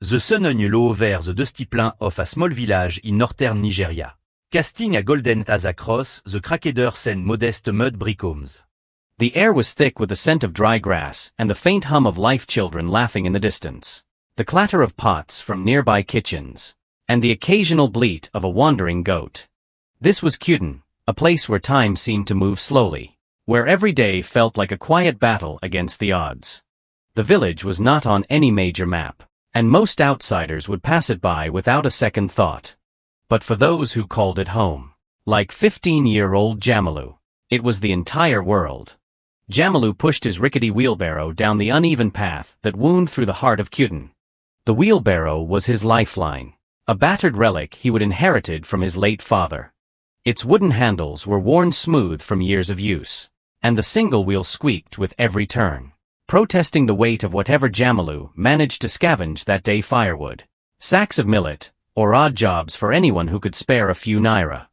The Sun on Yellow over the dusty plain of a small village in northern Nigeria. Casting a golden as across the cracked sand modest mud brick homes. The air was thick with the scent of dry grass and the faint hum of life children laughing in the distance. The clatter of pots from nearby kitchens. And the occasional bleat of a wandering goat. This was Crippled, a place where time seemed to move slowly. Where every day felt like a quiet battle against the odds. The village was not on any major map, and most outsiders would pass it by without a second thought. But for those who called it home, like 15-year-old Jamilu, it was the entire world. Jamilu pushed his rickety wheelbarrow down the uneven path that wound through the heart of Crippled. The wheelbarrow was his lifeline, a battered relic he would inherited from his late father. Its wooden handles were worn smooth from years of use, and the single wheel squeaked with every turn, protesting the weight of whatever Jamilu managed to scavenge that day: firewood, sacks of millet, or odd jobs for anyone who could spare a few naira.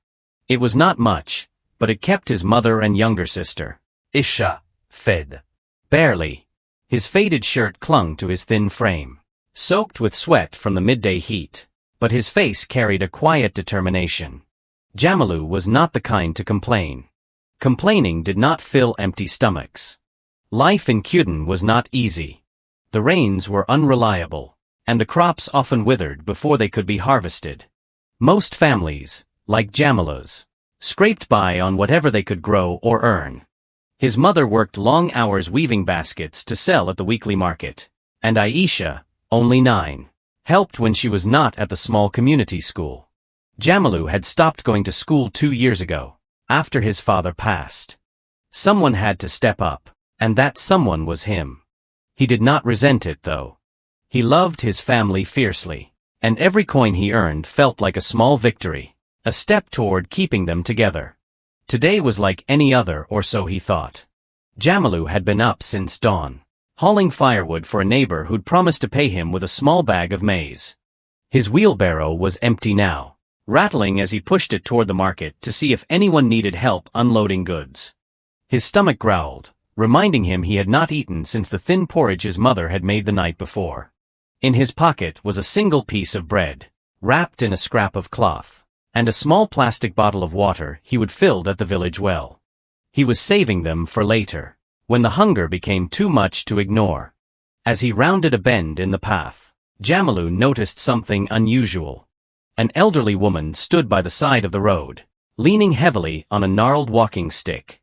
It was not much, but it kept his mother and younger sister, Isha, fed. Barely. His faded shirt clung to his thin frame, soaked with sweat from the midday heat, but his face carried a quiet determination. Jamilu was not the kind to complain. Complaining did not fill empty stomachs. Life in Crippled was not easy. The rains were unreliable, and the crops often withered before they could be harvested. Most families, like Jamilu's, scraped by on whatever they could grow or earn. His mother worked long hours weaving baskets to sell at the weekly market, and Aisha, only 9, helped when she was not at the small community school. Jamilu had stopped going to school 2 years ago, after his father passed. Someone had to step up, and that someone was him. He did not resent it, though. He loved his family fiercely, and every coin he earned felt like a small victory, a step toward keeping them together. Today was like any other, or so he thought. Jamilu had been up since dawn, hauling firewood for a neighbor who'd promised to pay him with a small bag of maize. His wheelbarrow was empty now, rattling as he pushed it toward the market to see if anyone needed help unloading goods. His stomach growled, reminding him he had not eaten since the thin porridge his mother had made the night before. In his pocket was a single piece of bread, wrapped in a scrap of cloth, and a small plastic bottle of water he would fill at the village well. He was saving them for later, when the hunger became too much to ignore. As he rounded a bend in the path, Jamilu noticed something unusual. An elderly woman stood by the side of the road, leaning heavily on a gnarled walking stick.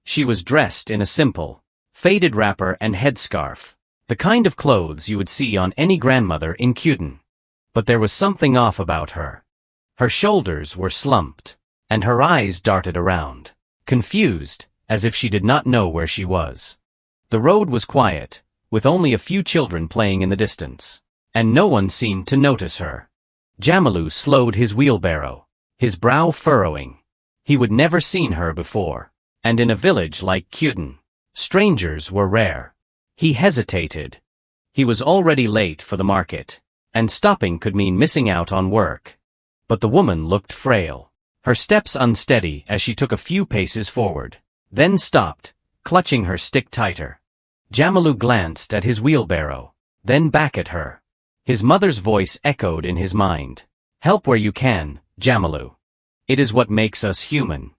She was dressed in a simple, faded wrapper and headscarf, the kind of clothes you would see on any grandmother in Crippled. But there was something off about her. Her shoulders were slumped, and her eyes darted around, confused, as if she did not know where she was. The road was quiet, with only a few children playing in the distance, and no one seemed to notice her. Jamilu slowed his wheelbarrow, his brow furrowing. He would never seen her before, and in a village like Crippled, strangers were rare. He hesitated. He was already late for the market, and stopping could mean missing out on work. But the woman looked frail, her steps unsteady as she took a few paces forward, then stopped, clutching her stick tighter. Jamilu glanced at his wheelbarrow, then back at her. His mother's voice echoed in his mind. "Help where you can, Jamilu. It is what makes us human."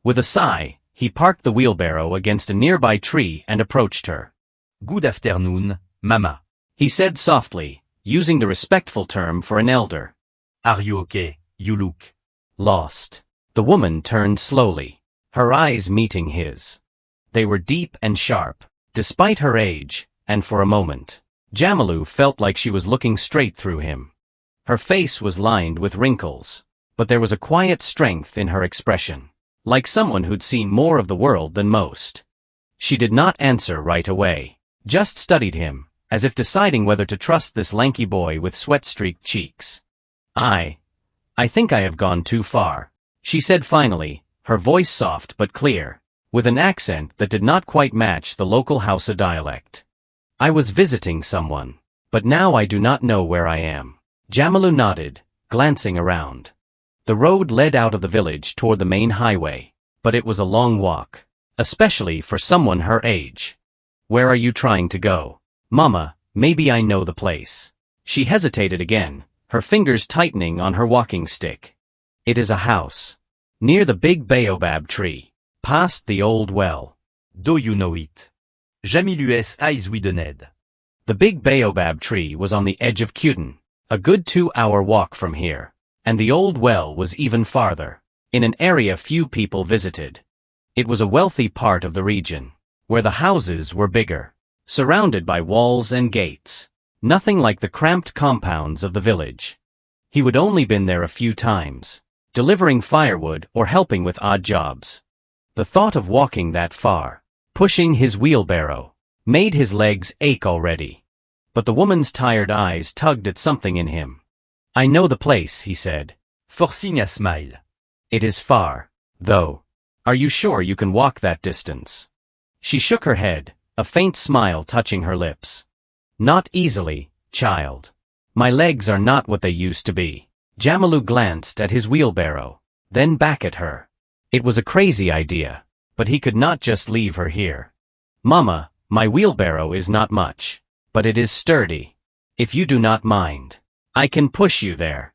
With a sigh, he parked the wheelbarrow against a nearby tree and approached her. "Good afternoon, Mama," he said softly, using the respectful term for an elder. "Are you okay? You look lost." The woman turned slowly, her eyes meeting his. They were deep and sharp, despite her age, and for a moment, Jamilu felt like she was looking straight through him. Her face was lined with wrinkles, but there was a quiet strength in her expression, like someone who'd seen more of the world than most. She did not answer right away. Just studied him, as if deciding whether to trust this lanky boy with sweat-streaked cheeks. I think I have gone too far," she said finally, her voice soft but clear, with an accent that did not quite match the local Hausa dialect. "I was visiting someone, but now I do not know where I am." Jamilu nodded, glancing around. The road led out of the village toward the main highway, but it was a long walk, especially for someone her age. "Where are you trying to go?" "Mama, maybe I know the place." She hesitated again, her fingers tightening on her walking stick. It is a house. Near the big baobab tree. Past the old well. Do you know it? Jamilus eyes widened. The big baobab tree was on the edge of Cuden, a good 2-hour walk from here, and the old well was even farther, in an area few people visited. It was a wealthy part of the region, where the houses were bigger, surrounded by walls and gates, nothing like the cramped compounds of the village. He would only been there a few times, delivering firewood or helping with odd jobs. The thought of walking that far, pushing his wheelbarrow, made his legs ache already. But the woman's tired eyes tugged at something in him. I know the place, he said, Forcing a smile. It is far, though. Are you sure you can walk that distance? She shook her head, a faint smile touching her lips. Not easily, child. My legs are not what they used to be. Jamilu glanced at his wheelbarrow, then back at her. It was a crazy idea, but he could not just leave her here. Mama, my wheelbarrow is not much, but it is sturdy. If you do not mind, I can push you there.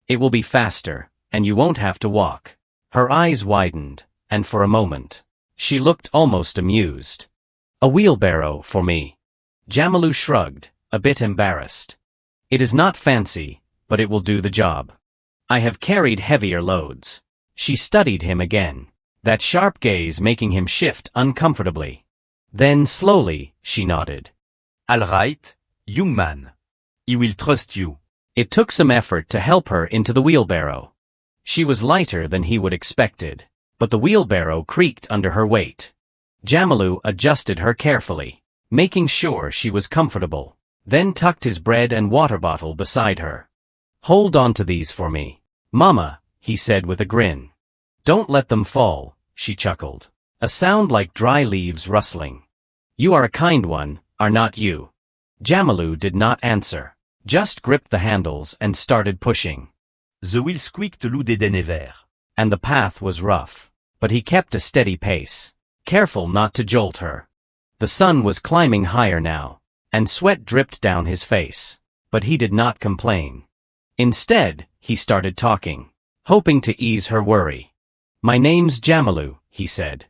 It will be faster, and you won't have to walk. Her eyes widened, and for a moment, she looked almost amused. A wheelbarrow for me. Jamilu shrugged, a bit embarrassed. It is not fancy, but it will do the job. I have carried heavier loads. She studied him again, that sharp gaze making him shift uncomfortably. Then slowly, she nodded. All right, young man. He will trust you. It took some effort to help her into the wheelbarrow. She was lighter than he would expected, but the wheelbarrow creaked under her weight. Jamilu adjusted her carefully, making sure she was comfortable, then tucked his bread and water bottle beside her. Hold on to these for me, Mama, he said with a grin. Don't let them fall, she chuckled, a sound like dry leaves rustling. You are a kind one, are not you? Jamilu did not answer, just gripped the handles and started pushing. The wheel squeaked loud et never. And the path was rough, but he kept a steady pace, careful not to jolt her. The sun was climbing higher now, and sweat dripped down his face, but he did not complain. Instead, he started talking, hoping to ease her worry. My name's Jamilu, he said.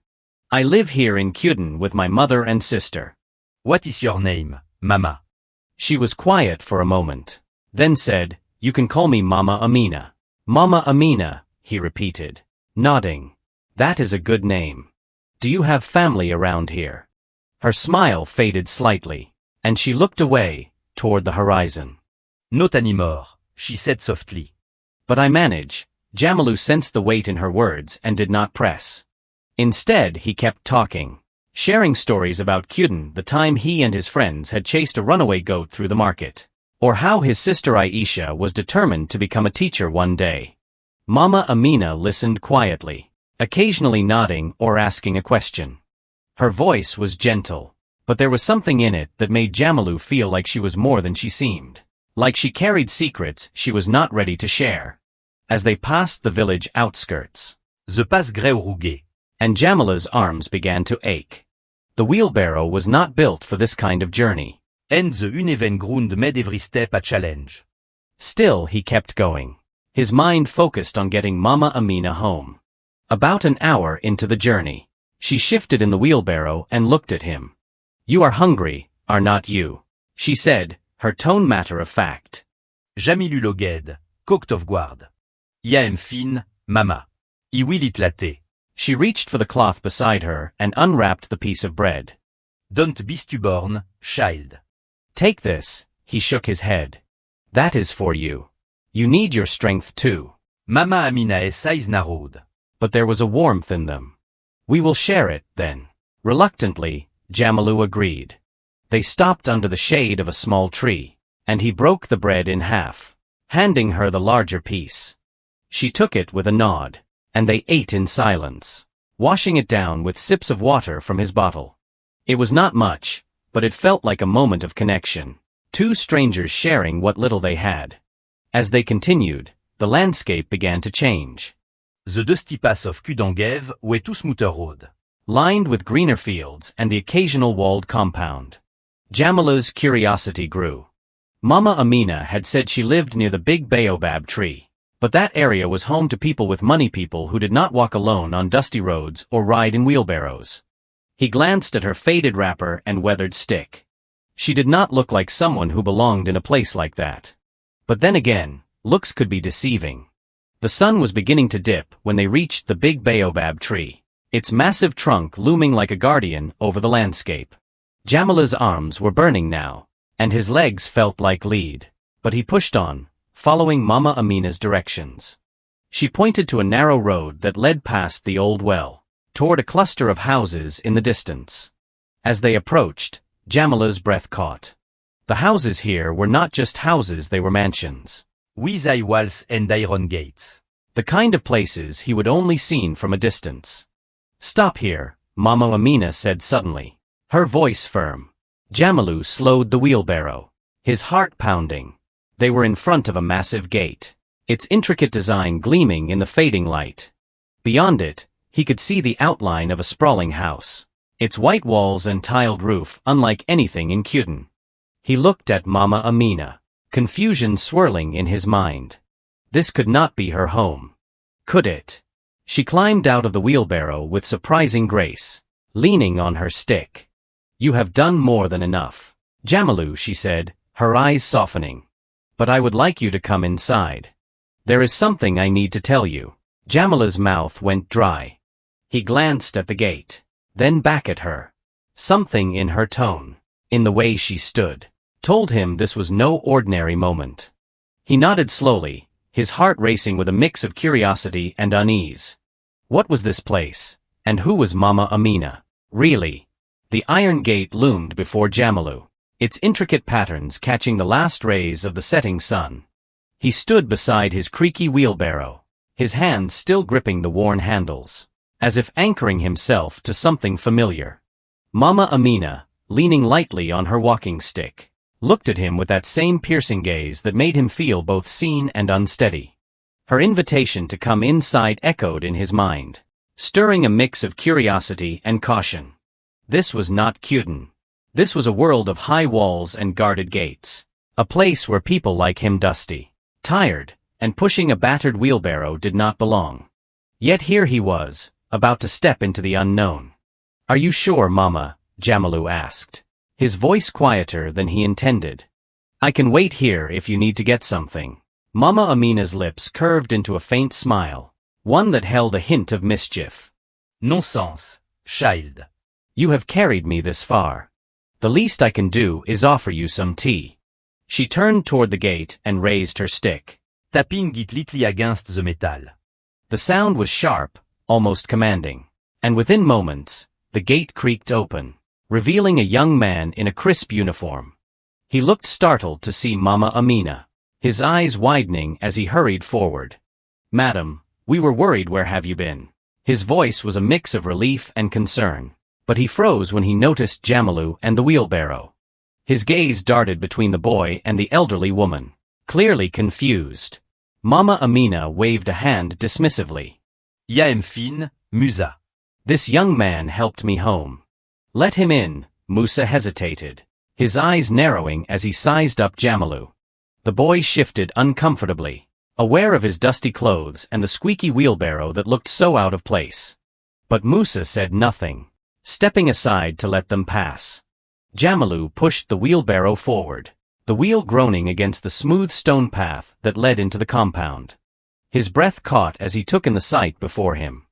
I live here in Cuden with my mother and sister. What is your name, Mama? She was quiet for a moment, then said, You can call me Mama Amina. Mama Amina, he repeated, nodding. That is a good name. Do you have family around here? Her smile faded slightly, and she looked away, toward the horizon. Not anymore, she said softly. But I manage. Jamilu sensed the weight in her words and did not press. Instead, he kept talking, sharing stories about Cuden, the time he and his friends had chased a runaway goat through the market, or how his sister Aisha was determined to become a teacher one day. Mama Amina listened quietly, occasionally nodding or asking a question. Her voice was gentle, but there was something in it that made Jamilu feel like she was more than she seemed, like she carried secrets she was not ready to share. As they passed the village outskirts, The passe rouge. And Jamila's arms began to ache. The wheelbarrow was not built for this kind of journey. And the uneven ground made every step a challenge. Still, he kept going, his mind focused on getting Mama Amina home. About an hour into the journey, she shifted in the wheelbarrow and looked at him. You are hungry, are not you? She said, her tone matter-of-fact. Jamilu loged, cocked of guard. Ya am fin, Mama. I will it latte. She reached for the cloth beside her and unwrapped the piece of bread. Don't be stubborn, child. Take this, he shook his head. That is for you. You need your strength too. Mama Amina's eyes narrowed. But there was a warmth in them. We will share it, then. Reluctantly, Jamilu agreed. They stopped under the shade of a small tree, and he broke the bread in half, handing her the larger piece. She took it with a nod, and they ate in silence, washing it down with sips of water from his bottle. It was not much, but it felt like a moment of connection, two strangers sharing what little they had. As they continued, the landscape began to change. The dusty pass of Cudengev were too smoother road, lined with greener fields and the occasional walled compound. Jamila's curiosity grew. Mama Amina had said she lived near the big baobab tree. But that area was home to people with money, people who did not walk alone on dusty roads or ride in wheelbarrows. He glanced at her faded wrapper and weathered stick. She did not look like someone who belonged in a place like that. But then again, looks could be deceiving. The sun was beginning to dip when they reached the big baobab tree, its massive trunk looming like a guardian over the landscape. Jamila's arms were burning now, and his legs felt like lead. But he pushed on, following Mama Amina's directions. She pointed to a narrow road that led past the old well, toward a cluster of houses in the distance. As they approached, Jamila's breath caught. The houses here were not just houses, they were mansions. With high walls and iron gates. The kind of places he would only seen from a distance. Stop here, Mama Amina said suddenly, her voice firm. Jamilu slowed the wheelbarrow, his heart pounding. They were in front of a massive gate, its intricate design gleaming in the fading light. Beyond it, he could see the outline of a sprawling house, its white walls and tiled roof unlike anything in Cuden. He looked at Mama Amina, confusion swirling in his mind. This could not be her home. Could it? She climbed out of the wheelbarrow with surprising grace, leaning on her stick. You have done more than enough, Jamilu, she said, her eyes softening. But I would like you to come inside. There is something I need to tell you. Jamila's mouth went dry. He glanced at the gate, then back at her. Something in her tone, in the way she stood, told him this was no ordinary moment. He nodded slowly, his heart racing with a mix of curiosity and unease. What was this place? And who was Mama Amina? Really? The iron gate loomed before Jamilu, its intricate patterns catching the last rays of the setting sun. He stood beside his creaky wheelbarrow, his hands still gripping the worn handles, as if anchoring himself to something familiar. Mama Amina, leaning lightly on her walking stick, looked at him with that same piercing gaze that made him feel both seen and unsteady. Her invitation to come inside echoed in his mind, stirring a mix of curiosity and caution. This was not Cuden. This was a world of high walls and guarded gates, a place where people like him, dusty, tired, and pushing a battered wheelbarrow, did not belong. Yet here he was, about to step into the unknown. Are you sure, Mama? Jamilu asked, his voice quieter than he intended. I can wait here if you need to get something. Mama Amina's lips curved into a faint smile, one that held a hint of mischief. Nonsense, child. You have carried me this far. The least I can do is offer you some tea. She turned toward the gate and raised her stick, Tapping it lightly against the metal. The sound was sharp, almost commanding, and within moments, the gate creaked open, revealing a young man in a crisp uniform. He looked startled to see Mama Amina, his eyes widening as he hurried forward. Madam, we were worried, where have you been? His voice was a mix of relief and concern. But he froze when he noticed Jamilu and the wheelbarrow. His gaze darted between the boy and the elderly woman, clearly confused. Mama Amina waved a hand dismissively. Ya fin, Musa. This young man helped me home. Let him in, Musa hesitated, his eyes narrowing as he sized up Jamilu. The boy shifted uncomfortably, aware of his dusty clothes and the squeaky wheelbarrow that looked so out of place. But Musa said nothing, stepping aside to let them pass. Jamilu pushed the wheelbarrow forward, the wheel groaning against the smooth stone path that led into the compound. His breath caught as he took in the sight before him.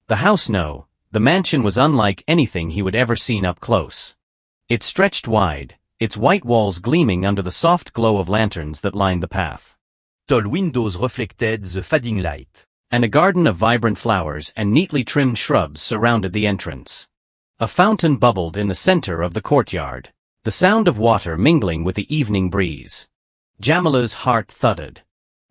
The house, no, the mansion was unlike anything he would ever seen up close. It stretched wide, its white walls gleaming under the soft glow of lanterns that lined the path. Tall windows reflected the fading light. And a garden of vibrant flowers and neatly trimmed shrubs surrounded the entrance. A fountain bubbled in the center of the courtyard, the sound of water mingling with the evening breeze. Jamila's heart thudded.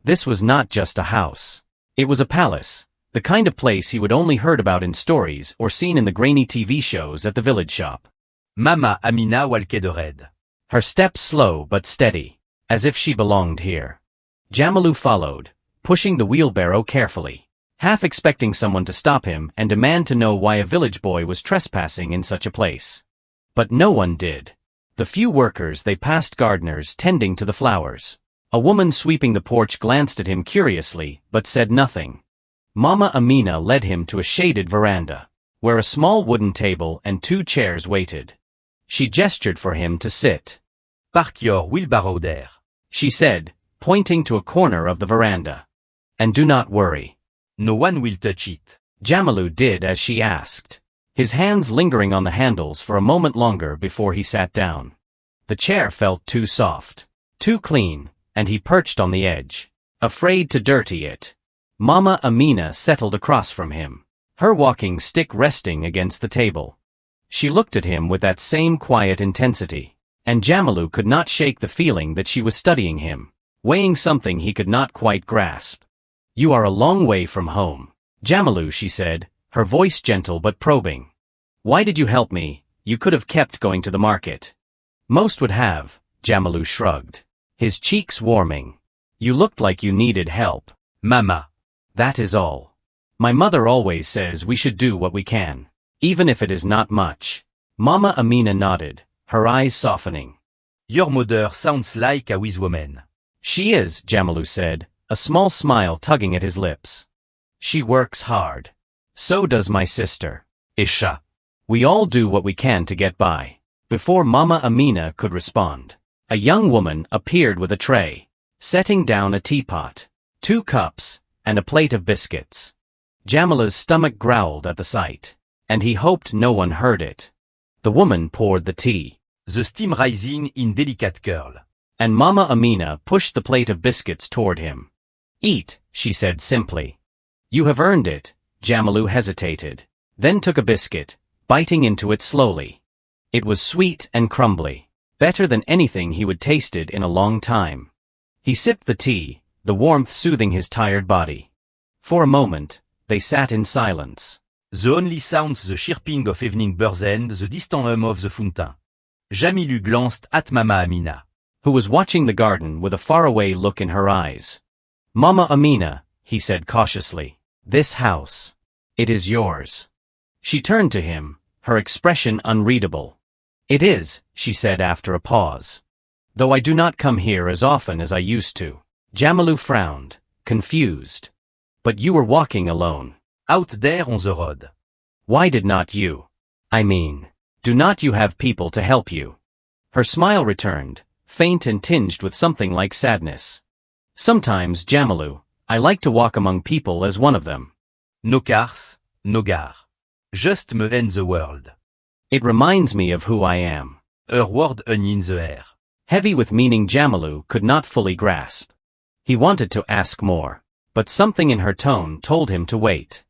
This was not just a house. It was a palace, the kind of place he would only heard about in stories or seen in the grainy TV shows at the village shop. Mama Amina walked red. Her steps slow but steady, as if she belonged here. Jamilu followed, pushing the wheelbarrow carefully, half expecting someone to stop him and demand to know why a village boy was trespassing in such a place. But no one did. The few workers they passed gardeners tending to the flowers. A woman sweeping the porch glanced at him curiously, but said nothing. Mama Amina led him to a shaded veranda, where a small wooden table and 2 chairs waited. She gestured for him to sit. Park your wheelbarrow there, She said, pointing to a corner of the veranda. And do not worry. no one will touch it. Jamilu did as she asked, his hands lingering on the handles for a moment longer before he sat down. The chair felt too soft, too clean, and he perched on the edge, afraid to dirty it. Mama Amina settled across from him, her walking stick resting against the table. She looked at him with that same quiet intensity, and Jamilu could not shake the feeling that she was studying him, weighing something he could not quite grasp. You are a long way from home, Jamilu, she said, her voice gentle but probing. Why did you help me? You could have kept going to the market. Most would have, Jamilu shrugged, his cheeks warming. You looked like you needed help. Mama. That is all. My mother always says we should do what we can, even if it is not much. Mama Amina nodded, her eyes softening. Your mother sounds like a wise woman. She is, Jamilu said, a small smile tugging at his lips. She works hard. So does my sister. Isha. We all do what we can to get by. Before Mama Amina could respond, a young woman appeared with a tray, setting down a teapot, 2 cups, and a plate of biscuits. Jamila's stomach growled at the sight, and he hoped no one heard it. The woman poured the tea. The steam rising in delicate curl. And Mama Amina pushed the plate of biscuits toward him. Eat, she said simply. You have earned it. Jamilu hesitated, then took a biscuit, biting into it slowly. It was sweet and crumbly, better than anything he would tasted in a long time. He sipped the tea, the warmth soothing his tired body. For a moment, they sat in silence. The only sounds the chirping of evening birds and the distant hum of the fountain. Jamilu glanced at Mama Amina, who was watching the garden with a faraway look in her eyes. Mama Amina, he said cautiously, this house. It is yours. She turned to him, her expression unreadable. It is, she said after a pause. Though I do not come here as often as I used to. Jamilu frowned, confused. But you were walking alone. Out there on the road. Why did not you? I mean, do not you have people to help you? Her smile returned, faint and tinged with something like sadness. Sometimes, Jamilu, I like to walk among people as one of them. No cars, no gare. Just me and the world. It reminds me of who I am. Her word hung in the air. Heavy with meaning Jamilu could not fully grasp. He wanted to ask more, but something in her tone told him to wait.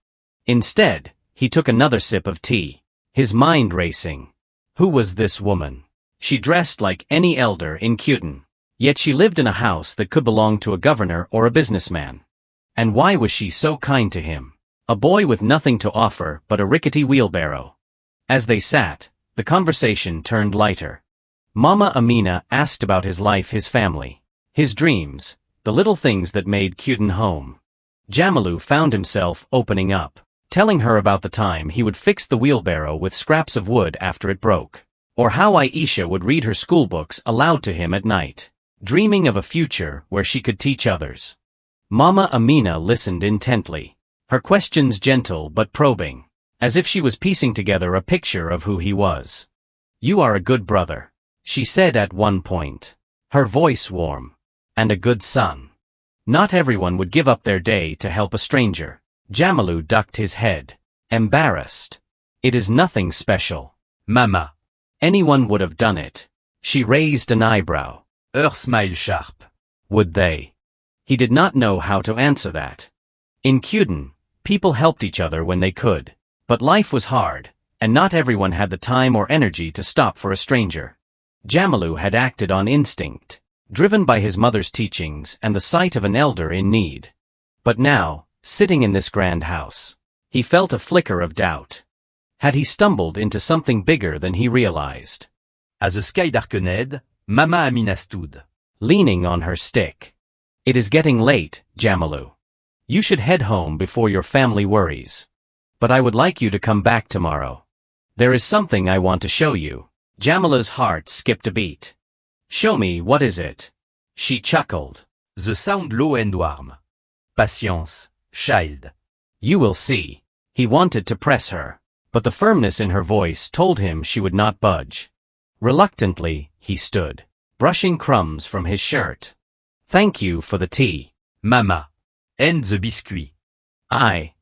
Instead, he took another sip of tea, his mind racing. Who was this woman? She dressed like any elder in Cutin, yet she lived in a house that could belong to a governor or a businessman. And why was she so kind to him? A boy with nothing to offer but a rickety wheelbarrow. As they sat, the conversation turned lighter. Mama Amina asked about his life, his family, his dreams, the little things that made Cutin home. Jamilu found himself opening up, telling her about the time he would fix the wheelbarrow with scraps of wood after it broke, or how Aisha would read her schoolbooks aloud to him at night, dreaming of a future where she could teach others. Mama Amina listened intently, her questions gentle but probing, as if she was piecing together a picture of who he was. You are a good brother, she said at one point, her voice warm, and a good son. Not everyone would give up their day to help a stranger. Jamilu ducked his head, embarrassed. It is nothing special. Mama. Anyone would have done it. She raised an eyebrow. Her smile sharp. Would they? He did not know how to answer that. In Cutin, people helped each other when they could. But life was hard, and not everyone had the time or energy to stop for a stranger. Jamilu had acted on instinct, driven by his mother's teachings and the sight of an elder in need. But now, sitting in this grand house, he felt a flicker of doubt. Had he stumbled into something bigger than he realized? As the sky darkened, Mama Amina stood, leaning on her stick. It is getting late, Jamilu. You should head home before your family worries. But I would like you to come back tomorrow. There is something I want to show you. Jamila's heart skipped a beat. Show me, what is it? She chuckled. The sound low and warm. Patience, child. You will see. He wanted to press her, but the firmness in her voice told him she would not budge. Reluctantly, he stood, brushing crumbs from his shirt. Thank you for the tea. Mama. And the biscuit. I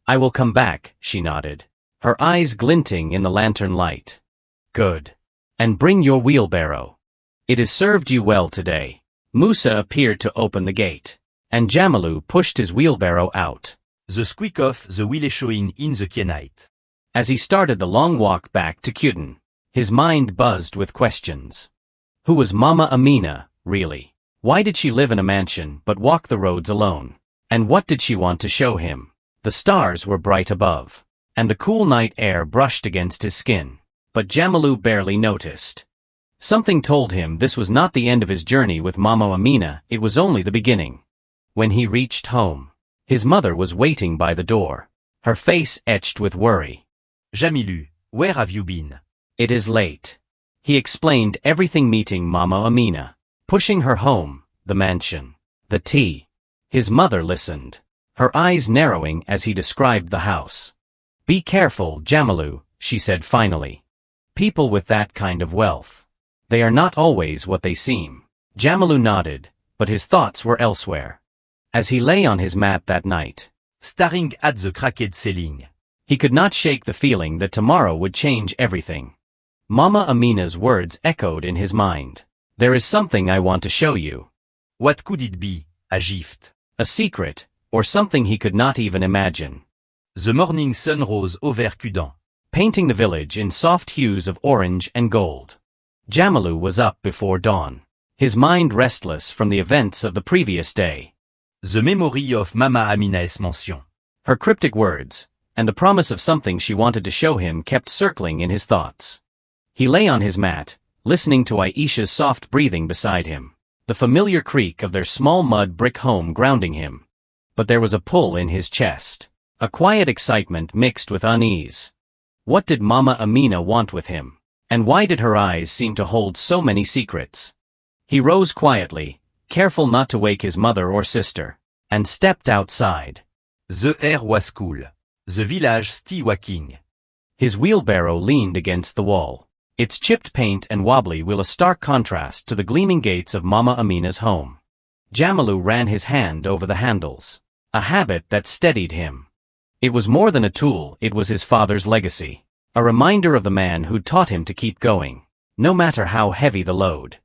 will come back, she nodded, her eyes glinting in the lantern light. Good. And bring your wheelbarrow. It has served you well today. Musa appeared to open the gate, and Jamilu pushed his wheelbarrow out. The squeak of the wheel showing in the kyanite. As he started the long walk back to Cuden, his mind buzzed with questions. Who was Mama Amina, really? Why did she live in a mansion but walk the roads alone? And what did she want to show him? The stars were bright above, and the cool night air brushed against his skin, but Jamilu barely noticed. Something told him this was not the end of his journey with Mama Amina, it was only the beginning. When he reached home, his mother was waiting by the door, her face etched with worry. Jamilu, where have you been? It is late. He explained everything, meeting Mama Amina, pushing her home, the mansion, the tea. His mother listened, her eyes narrowing as he described the house. Be careful, Jamilu, she said finally. People with that kind of wealth, they are not always what they seem. Jamilu nodded, but his thoughts were elsewhere. As he lay on his mat that night, staring at the cracked ceiling, he could not shake the feeling that tomorrow would change everything. Mama Amina's words echoed in his mind. There is something I want to show you. What could it be? A gift? A secret, or something he could not even imagine. The morning sun rose over Cuden, painting the village in soft hues of orange and gold. Jamilu was up before dawn, his mind restless from the events of the previous day. The memory of Mama Amina's mention. Her cryptic words, and the promise of something she wanted to show him kept circling in his thoughts. He lay on his mat, listening to Aisha's soft breathing beside him, the familiar creak of their small mud brick home grounding him. But there was a pull in his chest, a quiet excitement mixed with unease. What did Mama Amina want with him? And why did her eyes seem to hold so many secrets? He rose quietly, careful not to wake his mother or sister, and stepped outside. The air was cool. The village still walking. His wheelbarrow leaned against the wall, its chipped paint and wobbly wheel a stark contrast to the gleaming gates of Mama Amina's home. Jamilu ran his hand over the handles, a habit that steadied him. It was more than a tool, it was his father's legacy, a reminder of the man who'd taught him to keep going, no matter how heavy the load.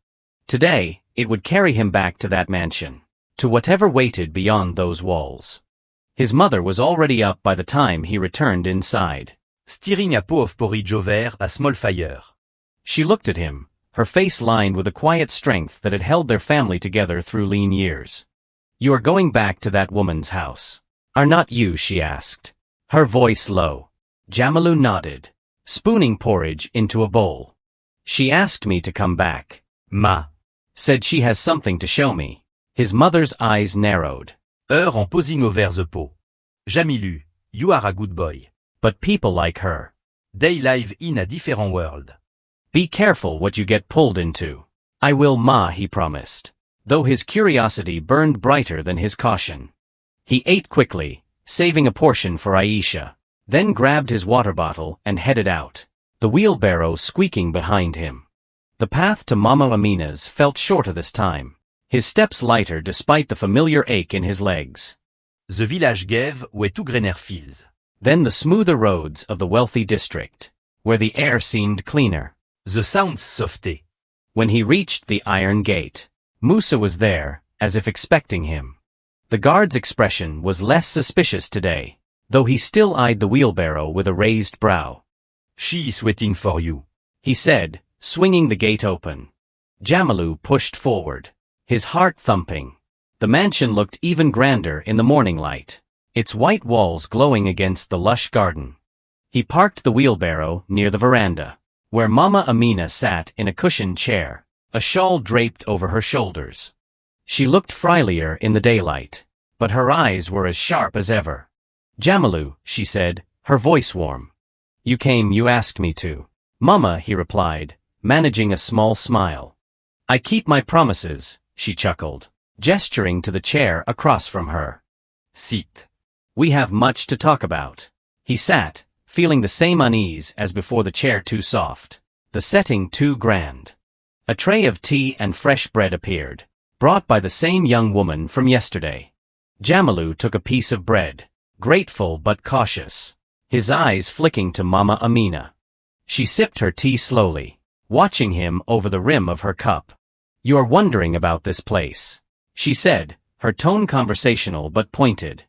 Today, it would carry him back to that mansion, to whatever waited beyond those walls. His mother was already up by the time he returned inside, stirring a pot of porridge over a small fire. She looked at him, her face lined with the quiet strength that had held their family together through lean years. You are going back to that woman's house. Are not you? She asked, her voice low. Jamilu nodded, spooning porridge into a bowl. She asked me to come back. Ma. Said she has something to show me. His mother's eyes narrowed. Her en posing over the pot. Jamilu, you are a good boy. But people like her, they live in a different world. Be careful what you get pulled into. I will, Ma, he promised, though his curiosity burned brighter than his caution. He ate quickly, saving a portion for Aisha, then grabbed his water bottle and headed out, the wheelbarrow squeaking behind him. The path to Mama Amina's felt shorter this time, his steps lighter despite the familiar ache in his legs. The village gave way to greener fields. Then the smoother roads of the wealthy district, where the air seemed cleaner. The sounds softer. When he reached the iron gate, Musa was there, as if expecting him. The guard's expression was less suspicious today, though he still eyed the wheelbarrow with a raised brow. She is waiting for you, he said, swinging the gate open. Jamilu pushed forward, his heart thumping. The mansion looked even grander in the morning light, its white walls glowing against the lush garden. He parked the wheelbarrow near the veranda, where Mama Amina sat in a cushioned chair, a shawl draped over her shoulders. She looked friendlier in the daylight, but her eyes were as sharp as ever. Jamilu, she said, her voice warm. You came, you asked me to. Mama, he replied, managing a small smile. I keep my promises, she chuckled, gesturing to the chair across from her. Sit. We have much to talk about. He sat, feeling the same unease as before, the chair too soft, the setting too grand. A tray of tea and fresh bread appeared, brought by the same young woman from yesterday. Jamilu took a piece of bread, grateful but cautious, his eyes flicking to Mama Amina. She sipped her tea slowly, watching him over the rim of her cup. You are wondering about this place, she said, her tone conversational but pointed.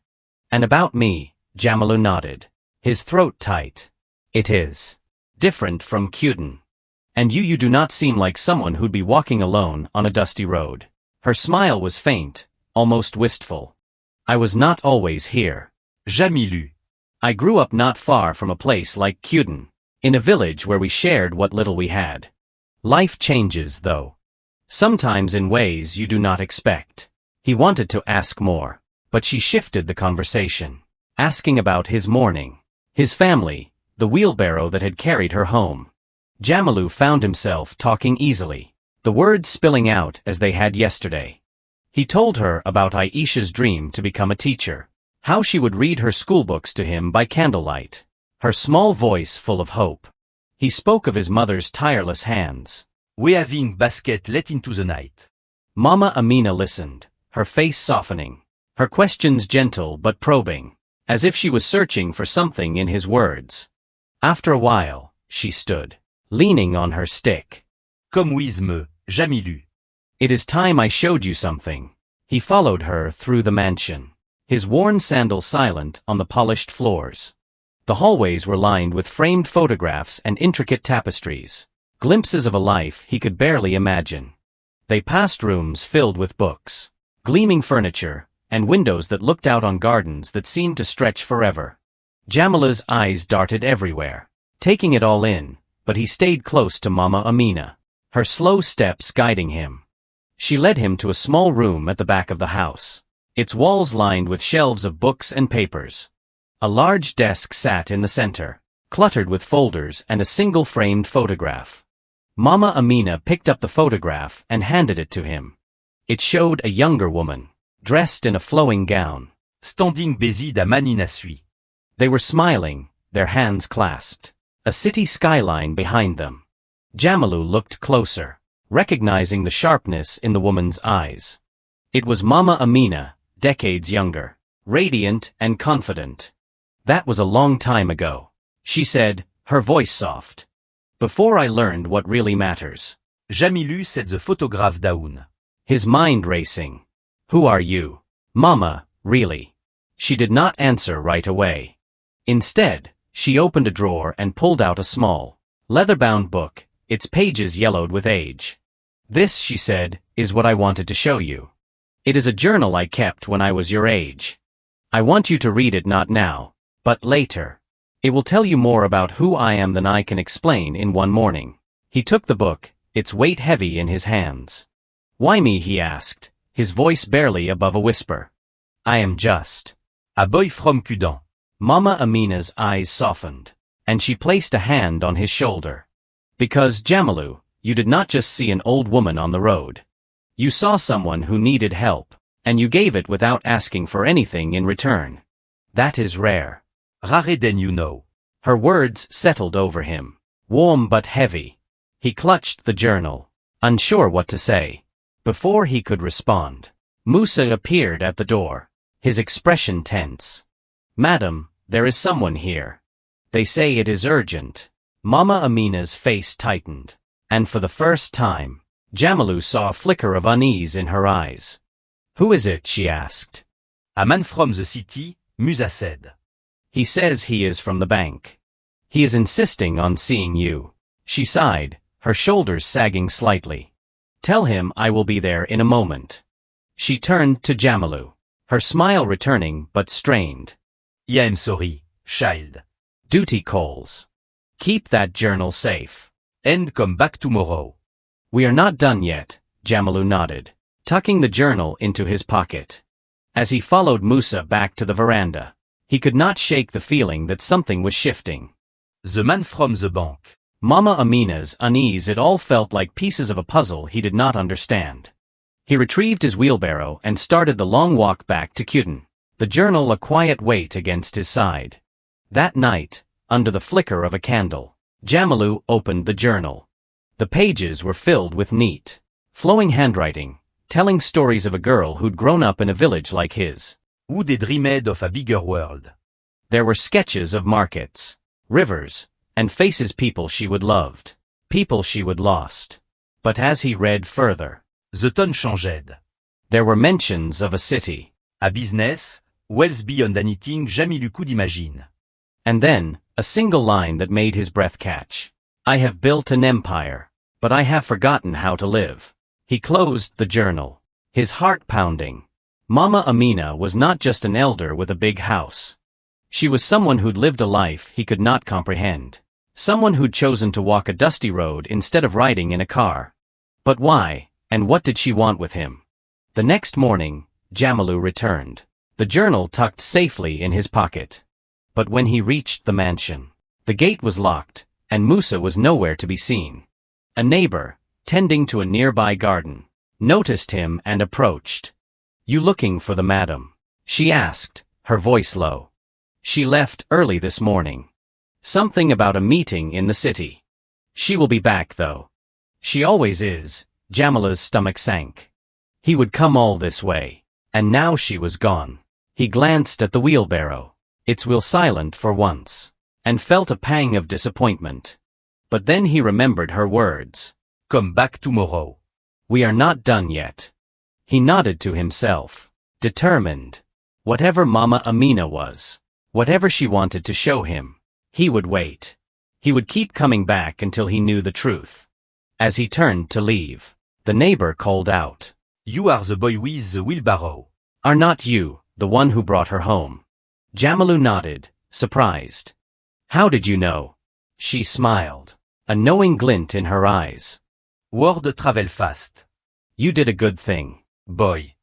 And about me, Jamilu nodded, his throat tight. It is different from Cuden. And you do not seem like someone who'd be walking alone on a dusty road. Her smile was faint, almost wistful. I was not always here. Jamilu. I grew up not far from a place like Cuden, in a village where we shared what little we had. Life changes, though. Sometimes in ways you do not expect. He wanted to ask more, but she shifted the conversation, asking about his morning, his family, the wheelbarrow that had carried her home. Jamilu found himself talking easily, the words spilling out as they had yesterday. He told her about Aisha's dream to become a teacher, how she would read her schoolbooks to him by candlelight, her small voice full of hope. He spoke of his mother's tireless hands, Weaving basket let into the night. Mama Amina listened, her face softening, her questions gentle but probing, as if she was searching for something in his words. After a while, she stood, leaning on her stick. Come with me, Jamilu. It is time I showed you something. He followed her through the mansion, his worn sandals silent on the polished floors. The hallways were lined with framed photographs and intricate tapestries, glimpses of a life he could barely imagine. They passed rooms filled with books, gleaming furniture, and windows that looked out on gardens that seemed to stretch forever. Jamila's eyes darted everywhere, taking it all in, but he stayed close to Mama Amina, her slow steps guiding him. She led him to a small room at the back of the house, its walls lined with shelves of books and papers. A large desk sat in the center, cluttered with folders and a single framed photograph. Mama Amina picked up the photograph and handed it to him. It showed a younger woman, dressed in a flowing gown, Standing busy da manina sui. They were smiling, their hands clasped, a city skyline behind them. Jamilu looked closer, recognizing the sharpness in the woman's eyes. It was Mama Amina, decades younger, radiant and confident. That was a long time ago, she said, her voice soft. Before I learned what really matters. Jamilu said the photographe down. His mind racing. Who are you? Mama, really? She did not answer right away. Instead, she opened a drawer and pulled out a small, leather-bound book, its pages yellowed with age. This, she said, is what I wanted to show you. It is a journal I kept when I was your age. I want you to read it not now, but later. It will tell you more about who I am than I can explain in one morning. He took the book, its weight heavy in his hands. Why me? He asked, his voice barely above a whisper. I am just A boy from Cuden. Mama Amina's eyes softened, and she placed a hand on his shoulder. Because, Jamilu, you did not just see an old woman on the road. You saw someone who needed help, and you gave it without asking for anything in return. That is rare. Rare than you know. Her words settled over him, warm but heavy. He clutched the journal, unsure what to say. Before he could respond, Musa appeared at the door, his expression tense. Madam, there is someone here. They say it is urgent. Mama Amina's face tightened, and for the first time, Jamilu saw a flicker of unease in her eyes. Who is it? She asked. A man from the city, Musa said. He says he is from the bank. He is insisting on seeing you. She sighed, her shoulders sagging slightly. Tell him I will be there in a moment. She turned to Jamilu, her smile returning but strained. I am sorry, child. Duty calls. Keep that journal safe. And come back tomorrow. We are not done yet, Jamilu nodded, tucking the journal into his pocket. As he followed Musa back to the veranda, he could not shake the feeling that something was shifting. The man from the bank. Mama Amina's unease, it all felt like pieces of a puzzle he did not understand. He retrieved his wheelbarrow and started the long walk back to Cuden, the journal a quiet weight against his side. That night, under the flicker of a candle, Jamilu opened the journal. The pages were filled with neat, flowing handwriting, telling stories of a girl who'd grown up in a village like his. Who'd dreamed of a bigger world. There were sketches of markets, rivers, and faces, people she would loved, people she would lost. But as he read further, The tone changed. there were mentions of a city. A business, wells beyond anything Jamilu could imagine. And then, a single line that made his breath catch. I have built an empire, but I have forgotten how to live. He closed the journal, his heart pounding. Mama Amina was not just an elder with a big house. She was someone who'd lived a life he could not comprehend. Someone who'd chosen to walk a dusty road instead of riding in a car. But why, and what did she want with him? The next morning, Jamilu returned, the journal tucked safely in his pocket. But when he reached the mansion, the gate was locked, and Musa was nowhere to be seen. A neighbor, tending to a nearby garden, noticed him and approached. You looking for the madam? She asked, her voice low. She left early this morning. Something about a meeting in the city. She will be back though. She always is. Jamila's stomach sank. He would come all this way, and now she was gone. He glanced at the wheelbarrow, its wheel silent for once, and felt a pang of disappointment. But then he remembered her words. Come back tomorrow. We are not done yet. He nodded to himself, determined. Whatever Mama Amina was, whatever she wanted to show him, he would wait. He would keep coming back until he knew the truth. As he turned to leave, the neighbor called out. You are the boy with the wheelbarrow. Are not you the one who brought her home? Jamilu nodded, surprised. How did you know? She smiled, a knowing glint in her eyes. Word travel fast. You did a good thing, Boy.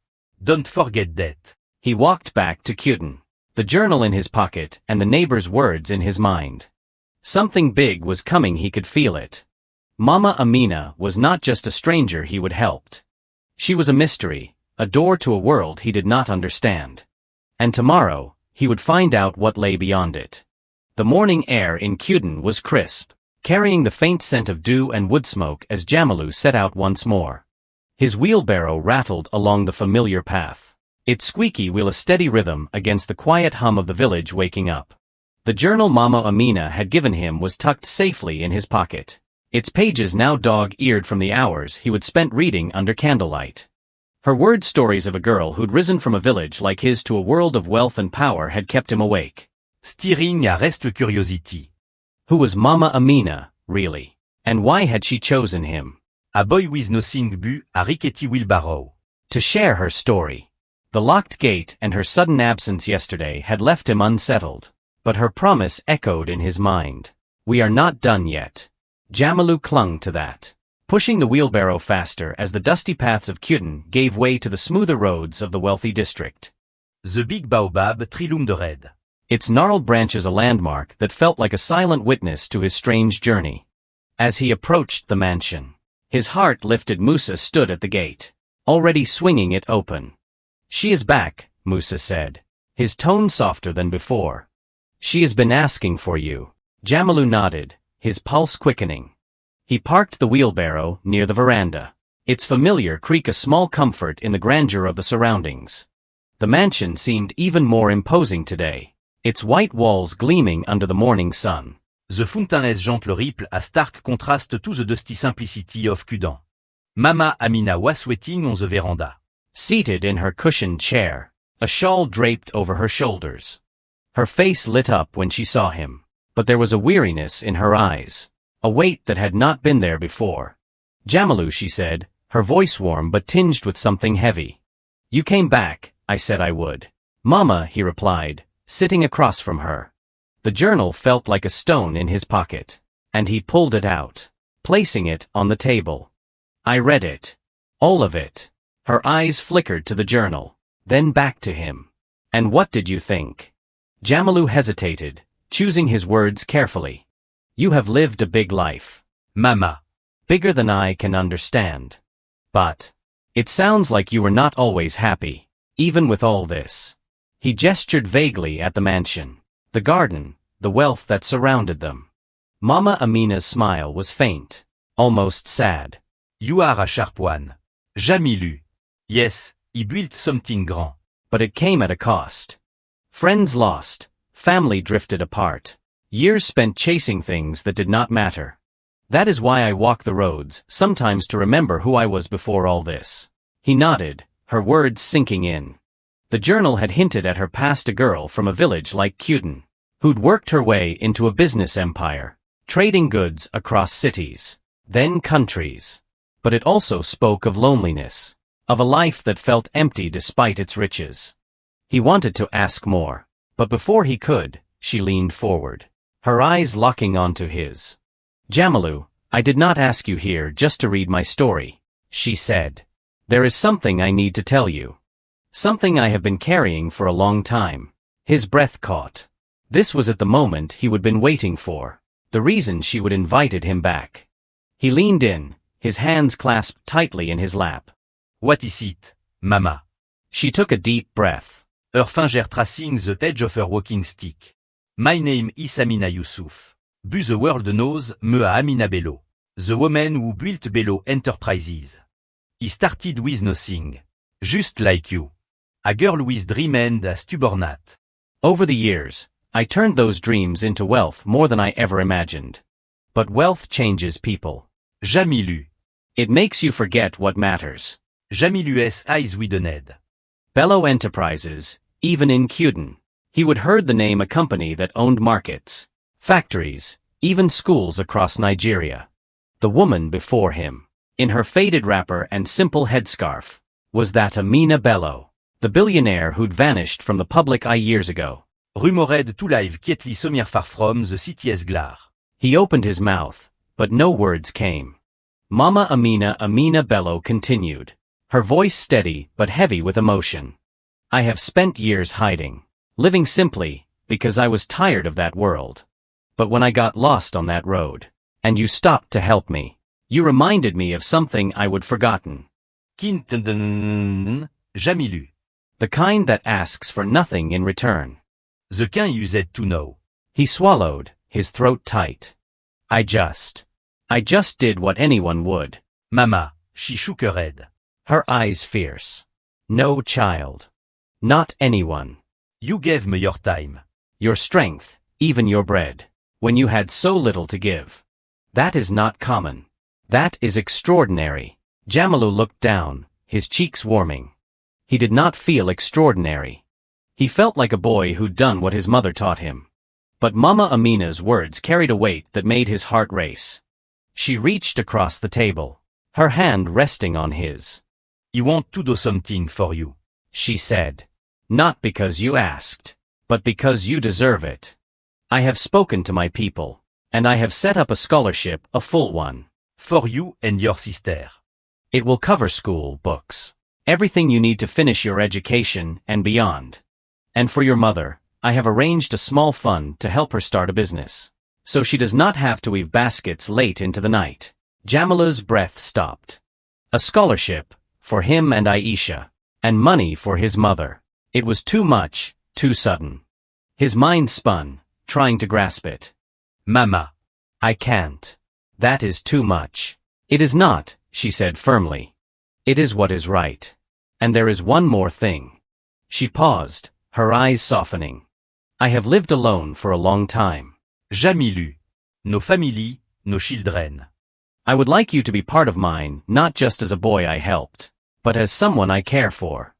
Don't forget that. He walked back to Cuden, the journal in his pocket and the neighbor's words in his mind. Something big was coming, he could feel it. Mama Amina was not just a stranger he would helped. She was a mystery, a door to a world he did not understand. And tomorrow, he would find out what lay beyond it. The morning air in Cuden was crisp, carrying the faint scent of dew and wood smoke as Jamilu set out once more. His wheelbarrow rattled along the familiar path, its squeaky wheel a steady rhythm against the quiet hum of the village waking up. The journal Mama Amina had given him was tucked safely in his pocket, its pages now dog-eared from the hours he would spent reading under candlelight. Her word stories of a girl who'd risen from a village like his to a world of wealth and power had kept him awake. Stirring a reste curiosity. Who was Mama Amina, really? And why had she chosen him? A boy with nothing but a rickety wheelbarrow. To share her story. The locked gate and her sudden absence yesterday had left him unsettled, but her promise echoed in his mind. We are not done yet. Jamilu clung to that, pushing the wheelbarrow faster as the dusty paths of Cuden gave way to the smoother roads of the wealthy district. The big baobab triloomed red. Its gnarled branches a landmark that felt like a silent witness to his strange journey. As he approached the mansion, his heart lifted. Musa stood at the gate, already swinging it open. She is back, Musa said, his tone softer than before. She has been asking for you. Jamilu nodded, his pulse quickening. He parked the wheelbarrow near the veranda, its familiar creak a small comfort in the grandeur of the surroundings. The mansion seemed even more imposing today, its white walls gleaming under the morning sun. The fountain's gentle ripple a stark contrast to the dusty simplicity of Cuden. Mama Amina was waiting on the veranda. Seated in her cushioned chair, a shawl draped over her shoulders. Her face lit up when she saw him, but there was a weariness in her eyes, a weight that had not been there before. Jamilu, she said, her voice warm but tinged with something heavy. You came back, I said I would. Mama, he replied, sitting across from her. The journal felt like a stone in his pocket, and he pulled it out, placing it on the table. I read it. All of it. Her eyes flickered to the journal, then back to him. And what did you think? Jamilu hesitated, choosing his words carefully. You have lived a big life. Mama. Bigger than I can understand. But it sounds like you were not always happy, even with all this. He gestured vaguely at the mansion, the garden, the wealth that surrounded them. Mama Amina's smile was faint, almost sad. You are a sharp one. Jamais lu. Yes, he built something grand. But it came at a cost. Friends lost, family drifted apart, years spent chasing things that did not matter. That is why I walk the roads, sometimes to remember who I was before all this. He nodded, her words sinking in. The journal had hinted at her past, a girl from a village like Cuden, who'd worked her way into a business empire, trading goods across cities, then countries. But it also spoke of loneliness, of a life that felt empty despite its riches. He wanted to ask more, but before he could, she leaned forward, her eyes locking onto his. Jamilu, I did not ask you here just to read my story, she said. There is something I need to tell you. Something I have been carrying for a long time. His breath caught. This was at the moment he would been waiting for, the reason she would invited him back. He leaned in, his hands clasped tightly in his lap. What is it, Mama? She took a deep breath. Her fingers tracing the edge of her walking stick. My name is Amina Yusuf. But the world knows me as Amina Bello, the woman who built Bello Enterprises. He started with nothing. Just like you. A girl with dream and a stubborn heart. Over the years, I turned those dreams into wealth more than I ever imagined. But wealth changes people. Jamais lu. It makes you forget what matters. Jamais lu eyes widened. Bello Enterprises, even in Cuden. He would heard the name, a company that owned markets, factories, even schools across Nigeria. The woman before him, in her faded wrapper and simple headscarf, was that Amina Bello, the billionaire who'd vanished from the public eye years ago. Rumored to live quietly somewhere far from the city's glare. He opened his mouth, but no words came. Mama Amina Bello continued, her voice steady but heavy with emotion. I have spent years hiding, living simply, because I was tired of that world. But when I got lost on that road, and you stopped to help me, you reminded me of something I would forgotten. Jamais lu. The kind that asks for nothing in return. The kind you said to know. He swallowed, his throat tight. I just did what anyone would. Mama, she shook her head. Her eyes fierce. No child. Not anyone. You gave me your time. Your strength, even your bread. When you had so little to give. That is not common. That is extraordinary. Jamilu looked down, his cheeks warming. He did not feel extraordinary. He felt like a boy who'd done what his mother taught him. But Mama Amina's words carried a weight that made his heart race. She reached across the table, her hand resting on his. I want to do something for you, she said. Not because you asked, but because you deserve it. I have spoken to my people, and I have set up a scholarship, a full one. For you and your sister. It will cover school, books, everything you need to finish your education and beyond. And for your mother, I have arranged a small fund to help her start a business, so she does not have to weave baskets late into the night. Jamila's breath stopped. A scholarship, for him and Aisha, and money for his mother. It was too much, too sudden. His mind spun, trying to grasp it. Mama. I can't. That is too much. It is not, she said firmly. It is what is right. And there is one more thing. She paused, her eyes softening. I have lived alone for a long time. Jamais lu. No family, no children. I would like you to be part of mine, not just as a boy I helped, but as someone I care for.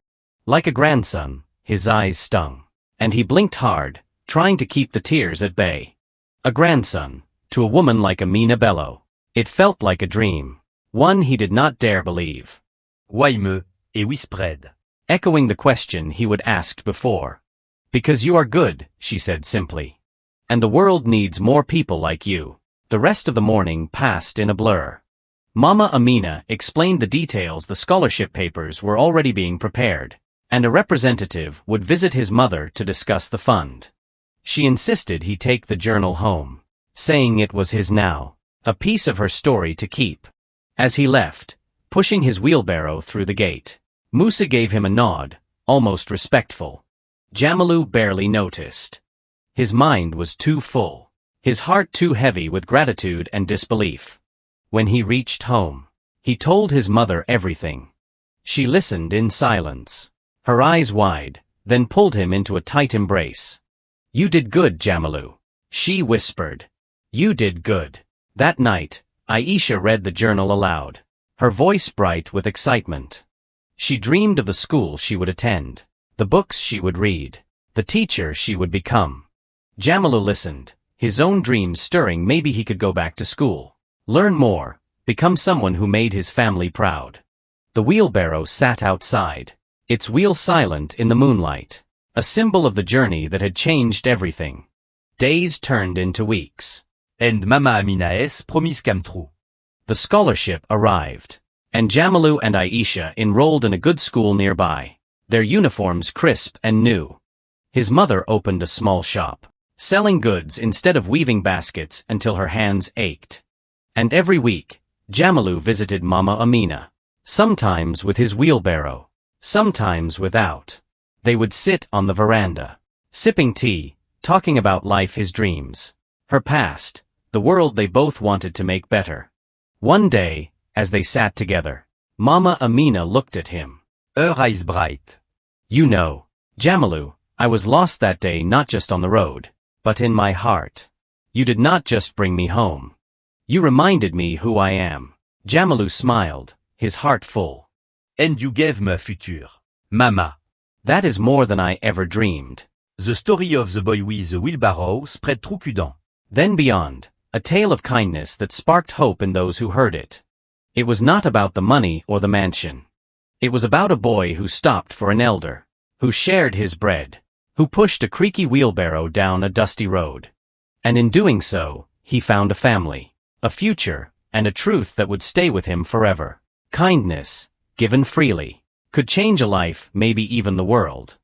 Like a grandson, his eyes stung, and he blinked hard, trying to keep the tears at bay. A grandson, to a woman like Amina Bello. It felt like a dream, one he did not dare believe. Why me, et whispered. Echoing the question he would asked before. Because you are good, she said simply. And the world needs more people like you. The rest of the morning passed in a blur. Mama Amina explained the details. The scholarship papers were already being prepared, and a representative would visit his mother to discuss the fund. She insisted he take the journal home, saying it was his now, a piece of her story to keep. As he left, pushing his wheelbarrow through the gate, Musa gave him a nod, almost respectful. Jamilu barely noticed. His mind was too full, his heart too heavy with gratitude and disbelief. When he reached home, he told his mother everything. She listened in silence, her eyes wide, then pulled him into a tight embrace. "You did good, Jamilu," she whispered. "You did good." That night, Aisha read the journal aloud, her voice bright with excitement. She dreamed of the school she would attend, the books she would read, the teacher she would become. Jamilu listened, his own dreams stirring. Maybe he could go back to school, learn more, become someone who made his family proud. The wheelbarrow sat outside, its wheel silent in the moonlight, a symbol of the journey that had changed everything. Days turned into weeks. And Mama Amina's promise came true. The scholarship arrived, and Jamilu and Aisha enrolled in a good school nearby, their uniforms crisp and new. His mother opened a small shop, selling goods instead of weaving baskets until her hands ached. And every week, Jamilu visited Mama Amina, sometimes with his wheelbarrow, sometimes without. They would sit on the veranda, sipping tea, talking about life, his dreams, her past, the world they both wanted to make better. One day, as they sat together, Mama Amina looked at him, Her eyes bright. "You know, Jamilu, I was lost that day, not just on the road, but in my heart. You did not just bring me home. You reminded me who I am." Jamilu smiled, his heart full. "And you gave me a future, Mama." "That is more than I ever dreamed." The story of the boy with the wheelbarrow spread through Cudan. Then beyond, a tale of kindness that sparked hope in those who heard it. It was not about the money or the mansion. It was about a boy who stopped for an elder, who shared his bread, who pushed a creaky wheelbarrow down a dusty road. And in doing so, he found a family, a future, and a truth that would stay with him forever. Kindness, given freely, could change a life, maybe even the world.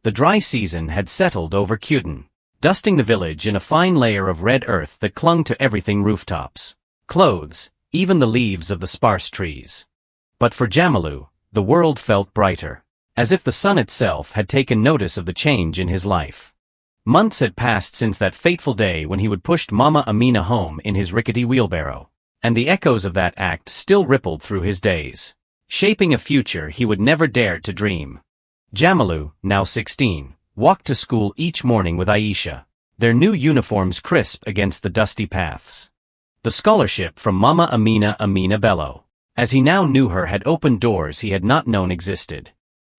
The dry season had settled over Cudan, dusting the village in a fine layer of red earth that clung to everything: rooftops, clothes, even the leaves of the sparse trees. But for Jamilu, the world felt brighter, as if the sun itself had taken notice of the change in his life. Months had passed since that fateful day when he would push Mama Amina home in his rickety wheelbarrow, and the echoes of that act still rippled through his days, shaping a future he would never dare to dream. Jamilu, now 16, walked to school each morning with Aisha, their new uniforms crisp against the dusty paths. The scholarship from Mama Amina Bello, as he now knew her, had opened doors he had not known existed.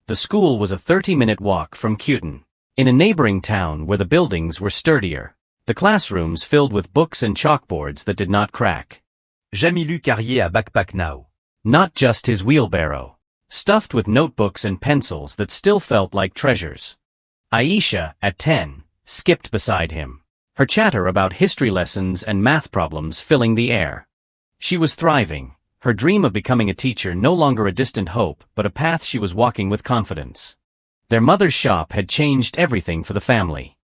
The school was a 30-minute walk from Cudan, in a neighboring town where the buildings were sturdier, the classrooms filled with books and chalkboards that did not crack. Jamilu carried a backpack now. Not just his wheelbarrow, stuffed with notebooks and pencils that still felt like treasures. Aisha, at 10, skipped beside him, her chatter about history lessons and math problems filling the air. She was thriving, her dream of becoming a teacher no longer a distant hope but a path she was walking with confidence. Their mother's shop had changed everything for the family.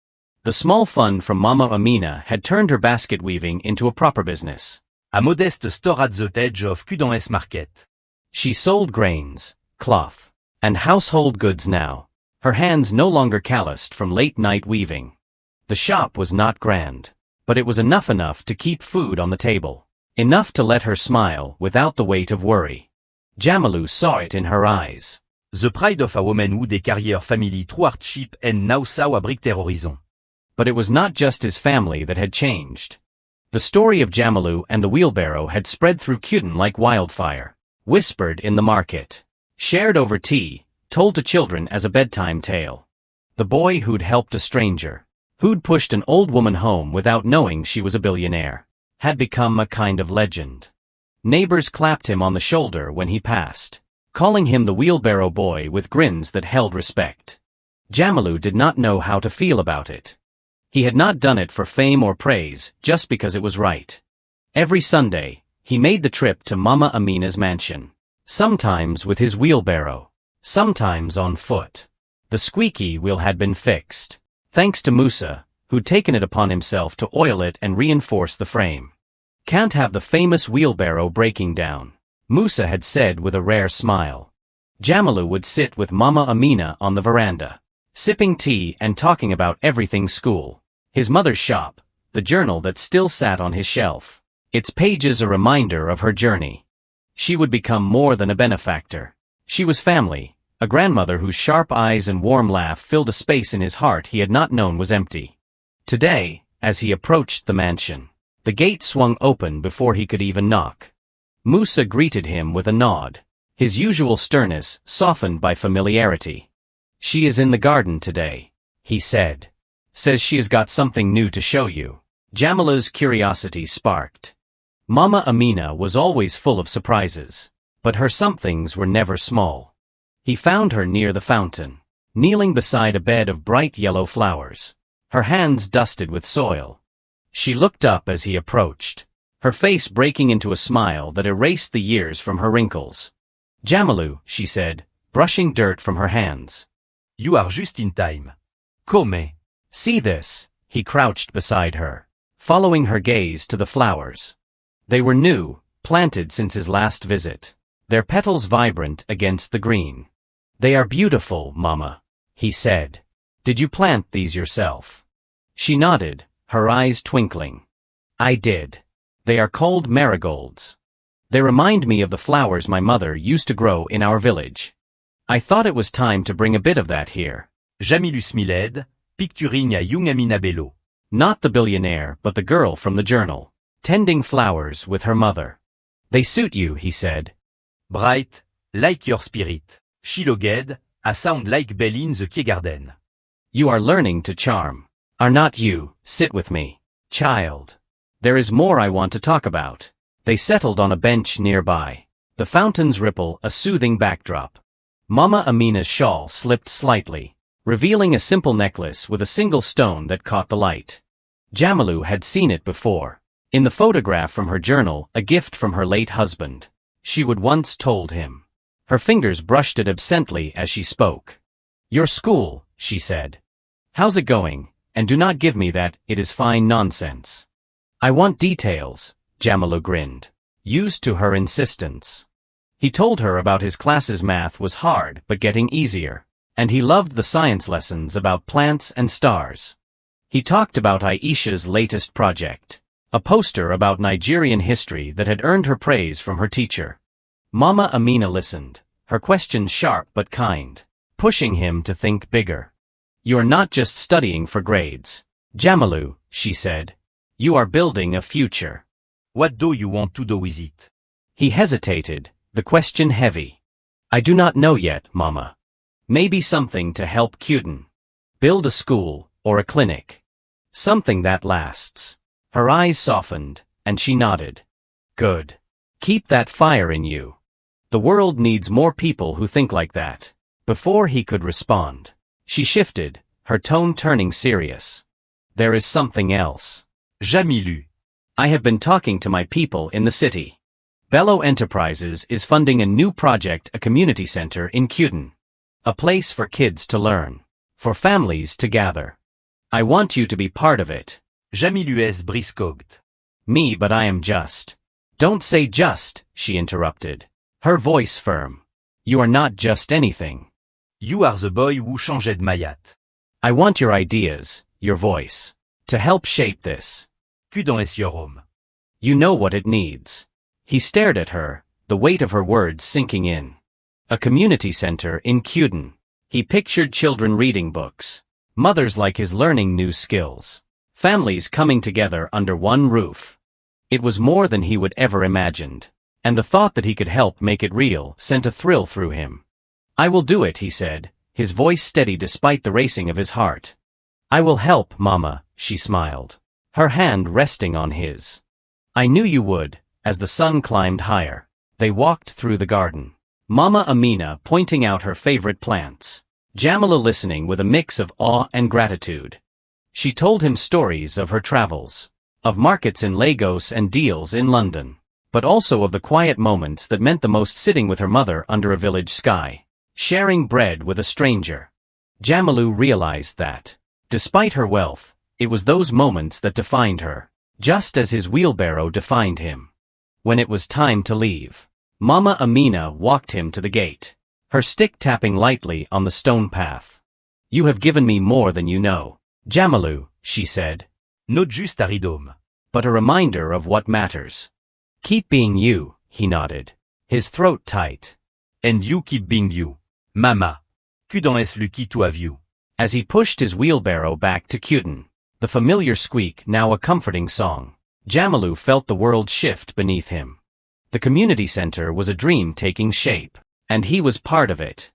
The small fund from Mama Amina had turned her basket weaving into a proper business. A modeste store at the edge of Cudan's market. She sold grains, cloth, and household goods now, her hands no longer calloused from late-night weaving. The shop was not grand, but it was enough to keep food on the table, enough to let her smile without the weight of worry. Jamilu saw it in her eyes. The pride of a woman who de carrière family through hardship and now saw a brick their horizon. But it was not just his family that had changed. The story of Jamilu and the wheelbarrow had spread through Cudan like wildfire, whispered in the market, shared over tea, told to children as a bedtime tale. The boy who'd helped a stranger, who'd pushed an old woman home without knowing she was a billionaire, had become a kind of legend. Neighbors clapped him on the shoulder when he passed, calling him the wheelbarrow boy with grins that held respect. Jamilu did not know how to feel about it. He had not done it for fame or praise, just because it was right. Every Sunday, he made the trip to Mama Amina's mansion, sometimes with his wheelbarrow, sometimes on foot. The squeaky wheel had been fixed, thanks to Musa, who'd taken it upon himself to oil it and reinforce the frame. Can't have the famous wheelbarrow breaking down, Musa had said with a rare smile. Jamilu would sit with Mama Amina on the veranda, sipping tea and talking about everything school. His mother's shop, the journal that still sat on his shelf, its pages a reminder of her journey. She would become more than a benefactor. She was family, a grandmother whose sharp eyes and warm laugh filled a space in his heart he had not known was empty. Today, as he approached the mansion, the gate swung open before he could even knock. Musa greeted him with a nod, his usual sternness softened by familiarity. "She is in the garden today," he said. "Says she has got something new to show you." Jamila's curiosity sparked. Mama Amina was always full of surprises, but her somethings were never small. He found her near the fountain, kneeling beside a bed of bright yellow flowers, her hands dusted with soil. She looked up as he approached, her face breaking into a smile that erased the years from her wrinkles. "Jamilu," she said, brushing dirt from her hands. You are just in time. Come. "See this." He crouched beside her, following her gaze to the flowers. They were new, planted since his last visit, their petals vibrant against the green. "They are beautiful, Mama," he said. "Did you plant these yourself?" She nodded, her eyes twinkling. "I did. They are called marigolds. They remind me of the flowers my mother used to grow in our village. I thought it was time to bring a bit of that here." Jamilus Miled, picturing a young Amina Bello. Not the billionaire but the girl from the journal, tending flowers with her mother. "They suit you," he said. Bright, like your spirit. Shiloged, a sound like bell in the Kiegarden. "You are learning to charm. Are not you? Sit with me, child. There is more I want to talk about." They settled on a bench nearby, the fountain's ripple a soothing backdrop. Mama Amina's shawl slipped slightly, revealing a simple necklace with a single stone that caught the light. Jamilu had seen it before, in the photograph from her journal, a gift from her late husband. She would once told him. Her fingers brushed it absently as she spoke. "Your school," she said. "How's it going? And do not give me that 'it is fine' nonsense." "I want details," Jamilu grinned, used to her insistence. He told her about his class's math was hard but getting easier, and he loved the science lessons about plants and stars. He talked about Aisha's latest project, a poster about Nigerian history that had earned her praise from her teacher. Mama Amina listened, her questions sharp but kind, pushing him to think bigger. "You are not just studying for grades, Jamilu," she said. "You are building a future." What do you want to do with it? He hesitated, the question heavy. "I do not know yet, Mama. Maybe something to help Cuden. Build a school, or a clinic. Something that lasts." Her eyes softened, and she nodded. "Good. Keep that fire in you. The world needs more people who think like that." Before he could respond, she shifted, her tone turning serious. "There is something else. Jamilu. I have been talking to my people in the city. Bello Enterprises is funding a new project, a community center in Cuden. A place for kids to learn, for families to gather. I want you to be part of it." Jamilus briscogt. "Me, but I am just." "Don't say just," she interrupted, her voice firm. "You are not just anything. You are the boy who changed Mayat. I want your ideas, your voice, to help shape this. Cuden es your home. You know what it needs." He stared at her, the weight of her words sinking in. A community center in Cuden. He pictured children reading books, mothers like his learning new skills, families coming together under one roof. It was more than he would ever imagined, and the thought that he could help make it real sent a thrill through him. "I will do it," he said, his voice steady despite the racing of his heart. "I will help, Mama," she smiled, her hand resting on his. "I knew you would." As the sun climbed higher, they walked through the garden, Mama Amina pointing out her favorite plants, Jamila listening with a mix of awe and gratitude. She told him stories of her travels, of markets in Lagos and deals in London, but also of the quiet moments that meant the most, sitting with her mother under a village sky, sharing bread with a stranger. Jamilu realized that, despite her wealth, It was those moments that defined her, just as his wheelbarrow defined him. When it was time to leave, Mama Amina walked him to the gate, her stick tapping lightly on the stone path. "You have given me more than you know, Jamalu," she said. Not just a ridome. But a reminder of what matters. "Keep being you," he nodded, his throat tight. And you keep being you. Mama. Cudan lu qui tu as vu. As he pushed his wheelbarrow back to Cuten, the familiar squeak now a comforting song, Jamalu felt the world shift beneath him. The community center was a dream taking shape, and he was part of it.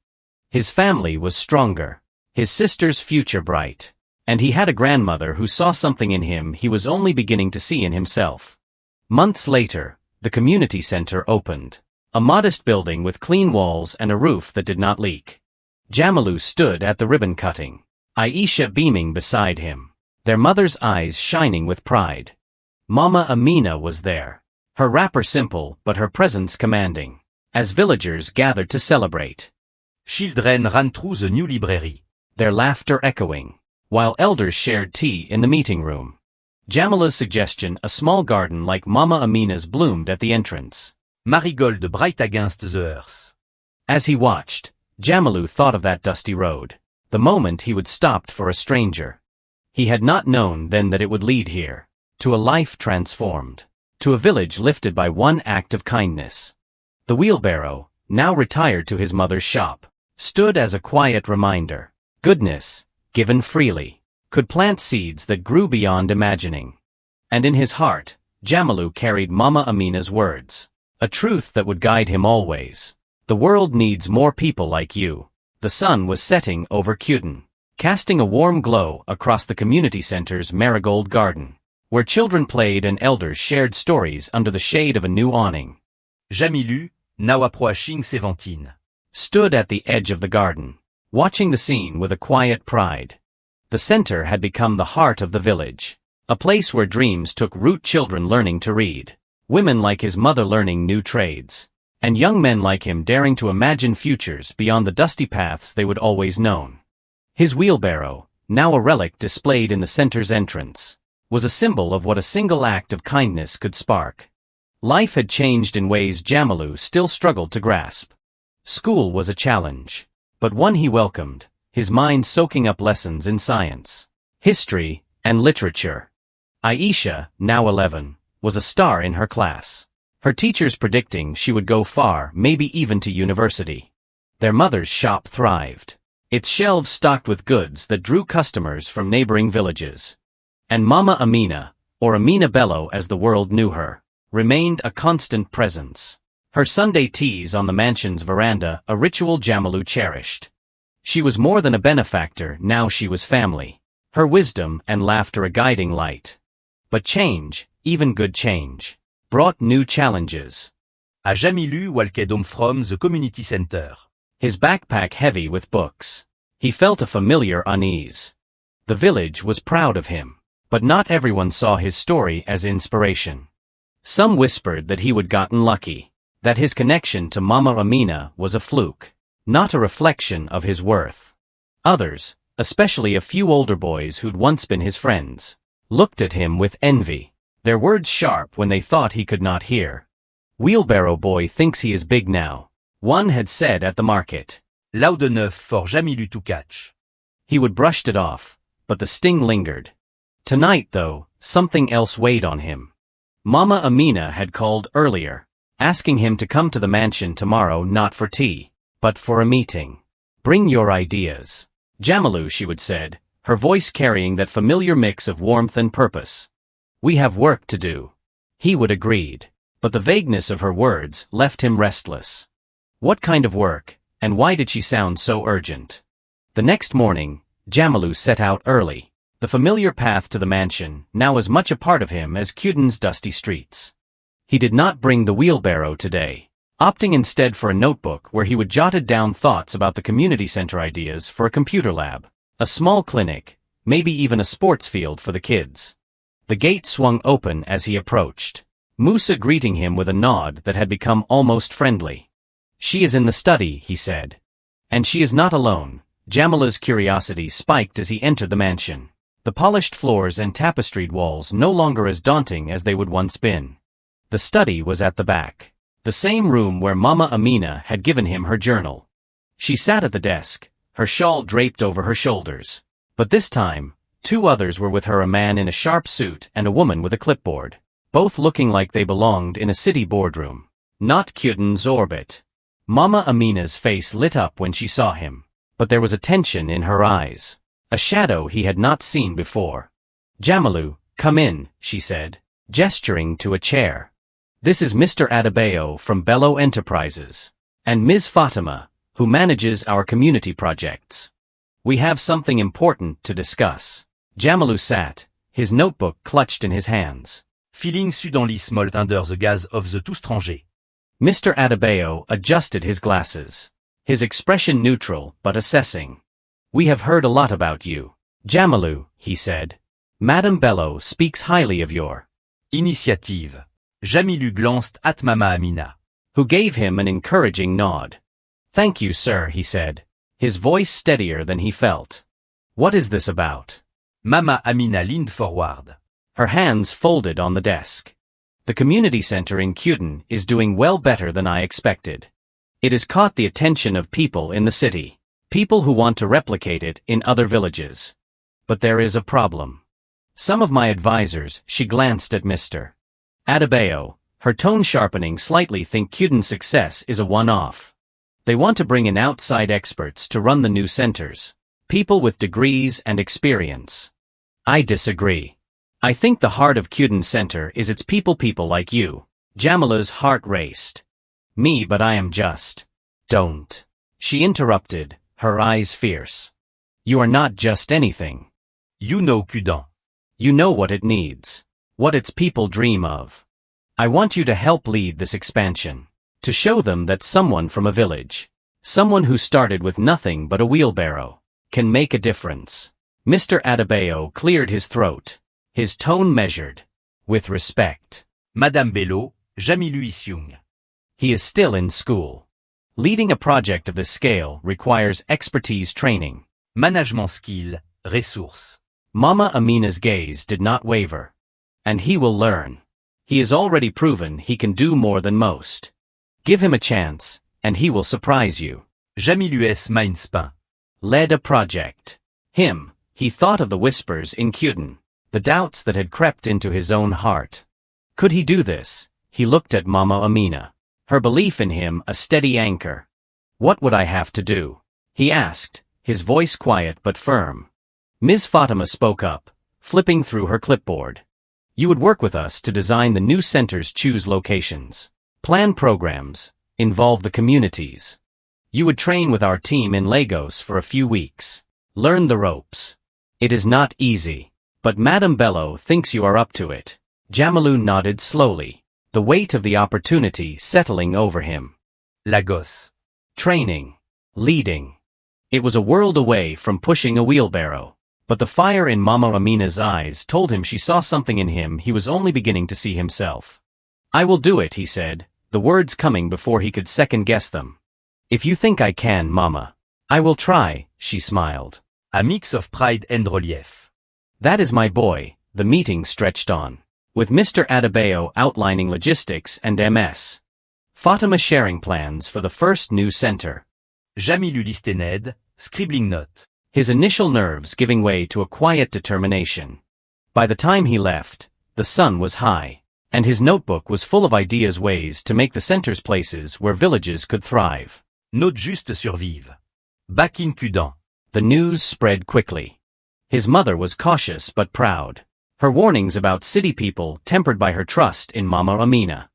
His family was stronger, his sister's future bright, and he had a grandmother who saw something in him he was only beginning to see in himself. Months later, the community center opened, a modest building with clean walls and a roof that did not leak. Jamalu stood at the ribbon cutting, Aisha beaming beside him, their mother's eyes shining with pride. Mama Amina was there, her wrapper simple but her presence commanding, as villagers gathered to celebrate. Children ran through the new library, their laughter echoing, while elders shared tea in the meeting room. Jamila's suggestion, a small garden like Mama Amina's, bloomed at the entrance. marigold bright against the earth. As he watched, Jamalu thought of that dusty road, the moment he would stop for a stranger. He had not known then that it would lead here, to a life transformed, to a village lifted by one act of kindness. The wheelbarrow, now retired to his mother's shop, stood as a quiet reminder. Goodness, given freely, could plant seeds that grew beyond imagining. And in his heart, Jamalu carried Mama Amina's words, a truth that would guide him always. The world needs more people like you. The sun was setting over Cuten, casting a warm glow across the community center's marigold garden, where children played and elders shared stories under the shade of a new awning. Jamilu, now approaching 17, stood at the edge of the garden, watching the scene with a quiet pride. The center had become the heart of the village, a place where dreams took root, children learning to read, women like his mother learning new trades, and young men like him daring to imagine futures beyond the dusty paths they would always known. His wheelbarrow, now a relic displayed in the center's entrance, was a symbol of what a single act of kindness could spark. Life had changed in ways Jamalu still struggled to grasp. School was a challenge, but one he welcomed, his mind soaking up lessons in science, history, and literature. Aisha, now 11, was a star in her class, her teachers predicting she would go far, maybe even to university. Their mother's shop thrived, its shelves stocked with goods that drew customers from neighboring villages. And Mama Amina, or Amina Bello as the world knew her, remained a constant presence. Her Sunday teas on the mansion's veranda, a ritual Jamalu cherished. She was more than a benefactor, now she was family, her wisdom and laughter a guiding light. But change, even good change, brought new challenges. A Jamilu walked home from the community center, his backpack heavy with books. He felt a familiar unease. The village was proud of him, but not everyone saw his story as inspiration. Some whispered that he would gotten lucky, that his connection to Mama Amina was a fluke, not a reflection of his worth. Others, especially a few older boys who'd once been his friends, looked at him with envy, their words sharp when they thought he could not hear. "Wheelbarrow boy thinks he is big now," one had said at the market. loud enough for Jamilu to catch. He would brushed it off, but the sting lingered. Tonight, though, something else weighed on him. Mama Amina had called earlier, asking him to come to the mansion tomorrow, not for tea, but for a meeting. "Bring your ideas, Jamalu," she would said, her voice carrying that familiar mix of warmth and purpose. "We have work to do." He would agreed, but the vagueness of her words left him restless. What kind of work, and why did she sound so urgent? The next morning, Jamalu set out early, the familiar path to the mansion now as much a part of him as Cuten's dusty streets. He did not bring the wheelbarrow today, opting instead for a notebook where he would jotted down thoughts about the community center ideas for a computer lab, a small clinic, maybe even a sports field for the kids. The gate swung open as he approached, Musa greeting him with a nod that had become almost friendly. "She is in the study," he said. "And she is not alone." Jamila's curiosity spiked as he entered the mansion. The polished floors and tapestried walls no longer as daunting as they would once been. The study was at the back. The same room where Mama Amina had given him her journal. She sat at the desk, her shawl draped over her shoulders. But this time, two others were with her, a man in a sharp suit and a woman with a clipboard, both looking like they belonged in a city boardroom. Not Cuden's orbit. Mama Amina's face lit up when she saw him, but there was a tension in her eyes. A shadow he had not seen before. "Jamilu, come in," she said, gesturing to a chair. "This is Mr. Adebayo from Bello Enterprises. And Ms. Fatima, who manages our community projects. We have something important to discuss." Jamilu sat, his notebook clutched in his hands. Feeling suddenly small under the gaze of the two strangers. Mr. Adebayo adjusted his glasses. His expression neutral but assessing. "We have heard a lot about you, Jamilu," he said. "Madame Bello speaks highly of your initiative." Jamilu glanced at Mama Amina, who gave him an encouraging nod. "Thank you, sir," he said, his voice steadier than he felt. "What is this about?" Mama Amina leaned forward, her hands folded on the desk. "The community center in Cuden is doing well, better than I expected. It has caught the attention of people in the city. People who want to replicate it in other villages. But there is a problem. Some of my advisors," she glanced at Mr. Adebayo, her tone sharpening slightly, "think Cuden's success is a one-off. They want to bring in outside experts to run the new centers. People with degrees and experience. I disagree. I think the heart of Cuden Center is its people like you." Jamila's heart raced. "Me, but I am just." "Don't," she interrupted, her eyes fierce. "You are not just anything. You know Cuden. You know what it needs. What its people dream of. I want you to help lead this expansion. To show them that someone from a village, someone who started with nothing but a wheelbarrow, can make a difference." Mr. Adebayo cleared his throat, his tone measured. "With respect, Madame Bello, Jamilu Isyung. He is still in school. Leading a project of this scale requires expertise training. Management skill, ressources." Mama Amina's gaze did not waver. "And he will learn. He has already proven he can do more than most. Give him a chance, and he will surprise you." Jamilu's mind spun. Led a project. He thought of the whispers in Cuden, the doubts that had crept into his own heart. Could he do this? He looked at Mama Amina, her belief in him a steady anchor. "What would I have to do?" he asked, his voice quiet but firm. Ms. Fatima spoke up, flipping through her clipboard. "You would work with us to design the new centers, choose locations, plan programs, involve the communities. You would train with our team in Lagos for a few weeks. Learn the ropes. It is not easy. But Madame Bello thinks you are up to it." Jamilu nodded slowly, the weight of the opportunity settling over him. Lagos. Training. Leading. It was a world away from pushing a wheelbarrow. But the fire in Mama Amina's eyes told him she saw something in him he was only beginning to see himself. "I will do it," he said, the words coming before he could second-guess them. "If you think I can, Mama." "I will try," she smiled. A mix of pride and relief. "That is my boy." The meeting stretched on, with Mr. Adebayo outlining logistics and Ms. Fatima sharing plans for the first new center. Jamilu listened, scribbling notes. His initial nerves giving way to a quiet determination. By the time he left, the sun was high, and his notebook was full of ideas, ways to make the centers places where villages could thrive. Not juste survive. Back in Cuden. The news spread quickly. His mother was cautious but proud. Her warnings about city people tempered by her trust in Mama Amina.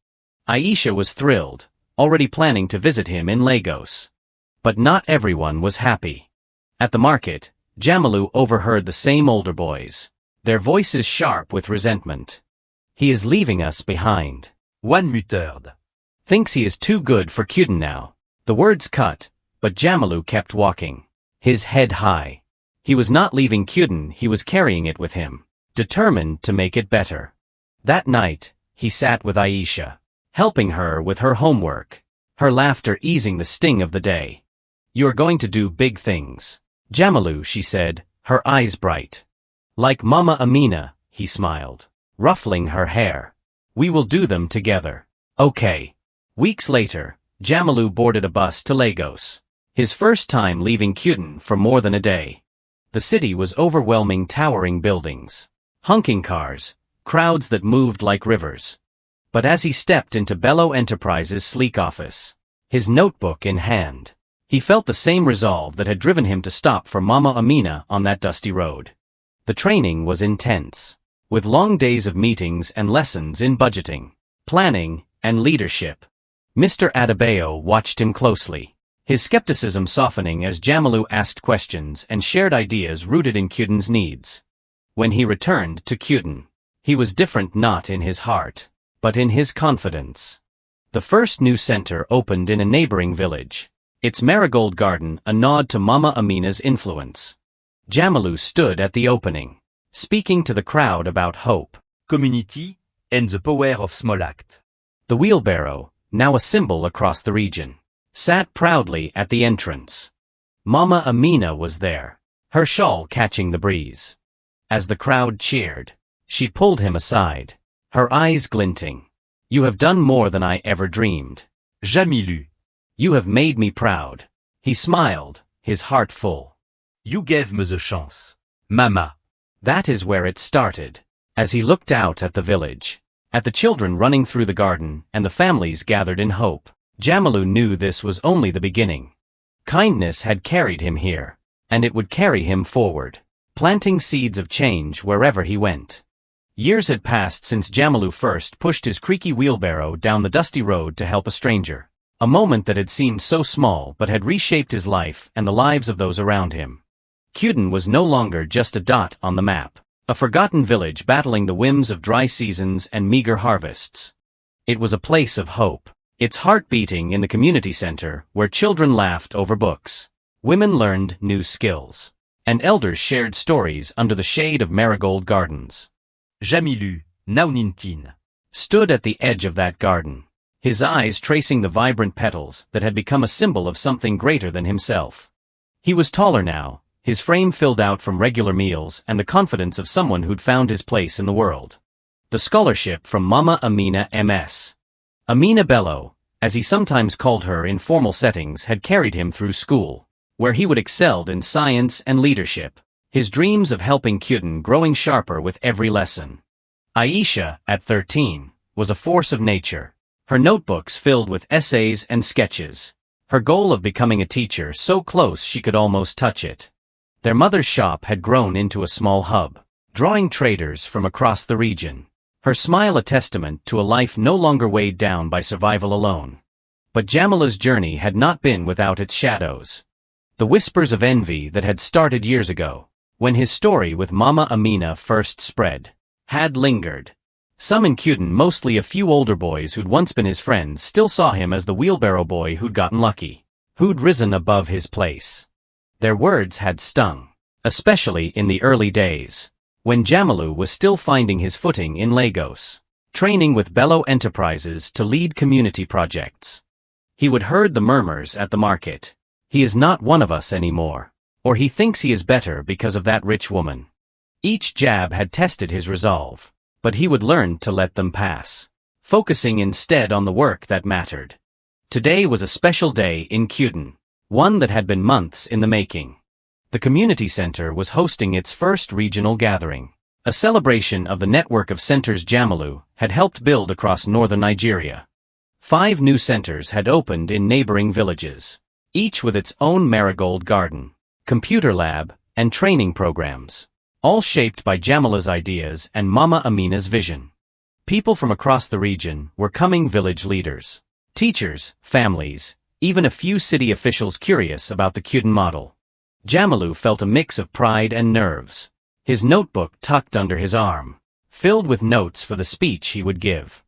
Aisha was thrilled, already planning to visit him in Lagos. But not everyone was happy. At the market, Jamilu overheard the same older boys, their voices sharp with resentment. "He is leaving us behind." One muttered. "Thinks he is too good for Cuden now." The words cut, but Jamilu kept walking, his head high. He was not leaving Cuden, he was carrying it with him, determined to make it better. That night, he sat with Aisha, helping her with her homework, her laughter easing the sting of the day. "You are going to do big things, Jamilu," she said, her eyes bright. Like Mama Amina, he smiled, ruffling her hair. We will do them together. Okay. Weeks later, Jamalu boarded a bus to Lagos. His first time leaving Cutin for more than a day. The city was overwhelming, towering buildings, honking cars, crowds that moved like rivers. But as he stepped into Bello Enterprises' sleek office, his notebook in hand, he felt the same resolve that had driven him to stop for Mama Amina on that dusty road. The training was intense, with long days of meetings and lessons in budgeting, planning, and leadership. Mr. Adebayo watched him closely, his skepticism softening as Jamalu asked questions and shared ideas rooted in Cutin's needs. When he returned to Cutin, he was different, not in his heart, but in his confidence. The first new center opened in a neighboring village, its marigold garden a nod to Mama Amina's influence. Jamalu stood at the opening, speaking to the crowd about hope, community, and the power of small act. The wheelbarrow, now a symbol across the region, sat proudly at the entrance. Mama Amina was there, her shawl catching the breeze. As the crowd cheered, she pulled him aside, her eyes glinting. You have done more than I ever dreamed. Jamilu. You have made me proud. He smiled, his heart full. You gave me the chance, Mama. That is where it started. As he looked out at the village, at the children running through the garden and the families gathered in hope, Jamalu knew this was only the beginning. Kindness had carried him here, and it would carry him forward, planting seeds of change wherever he went. Years had passed since Jamalu first pushed his creaky wheelbarrow down the dusty road to help a stranger, a moment that had seemed so small but had reshaped his life and the lives of those around him. Cutin was no longer just a dot on the map, a forgotten village battling the whims of dry seasons and meager harvests. It was a place of hope, its heart beating in the community center where children laughed over books, women learned new skills, and elders shared stories under the shade of marigold gardens. Jamilu, now 19, stood at the edge of that garden, his eyes tracing the vibrant petals that had become a symbol of something greater than himself. He was taller now, his frame filled out from regular meals and the confidence of someone who'd found his place in the world. The scholarship from Mama Amina Ms. Amina Bello, as he sometimes called her in formal settings, had carried him through school, where he would excel in science and leadership, his dreams of helping Cutin growing sharper with every lesson. Aisha, at 13, was a force of nature, her notebooks filled with essays and sketches, her goal of becoming a teacher so close she could almost touch it. Their mother's shop had grown into a small hub, drawing traders from across the region, her smile a testament to a life no longer weighed down by survival alone. But Jamila's journey had not been without its shadows. The whispers of envy that had started years ago, when his story with Mama Amina first spread, had lingered. Some in Cutin, mostly a few older boys who'd once been his friends, still saw him as the wheelbarrow boy who'd gotten lucky, who'd risen above his place. Their words had stung, especially in the early days, when Jamalu was still finding his footing in Lagos, training with Bello Enterprises to lead community projects. He would heard the murmurs at the market. He is not one of us anymore, or he thinks he is better because of that rich woman. Each jab had tested his resolve, but he would learn to let them pass, focusing instead on the work that mattered. Today was a special day in Cutin, one that had been months in the making. The community center was hosting its first regional gathering, a celebration of the network of centers Jamalu had helped build across northern Nigeria. 5 new centers had opened in neighboring villages, each with its own marigold garden, computer lab, and training programs, all shaped by Jamila's ideas and Mama Amina's vision. People from across the region were coming, village leaders, teachers, families, even a few city officials curious about the Cutin model. Jamalu felt a mix of pride and nerves, his notebook tucked under his arm, filled with notes for the speech he would give.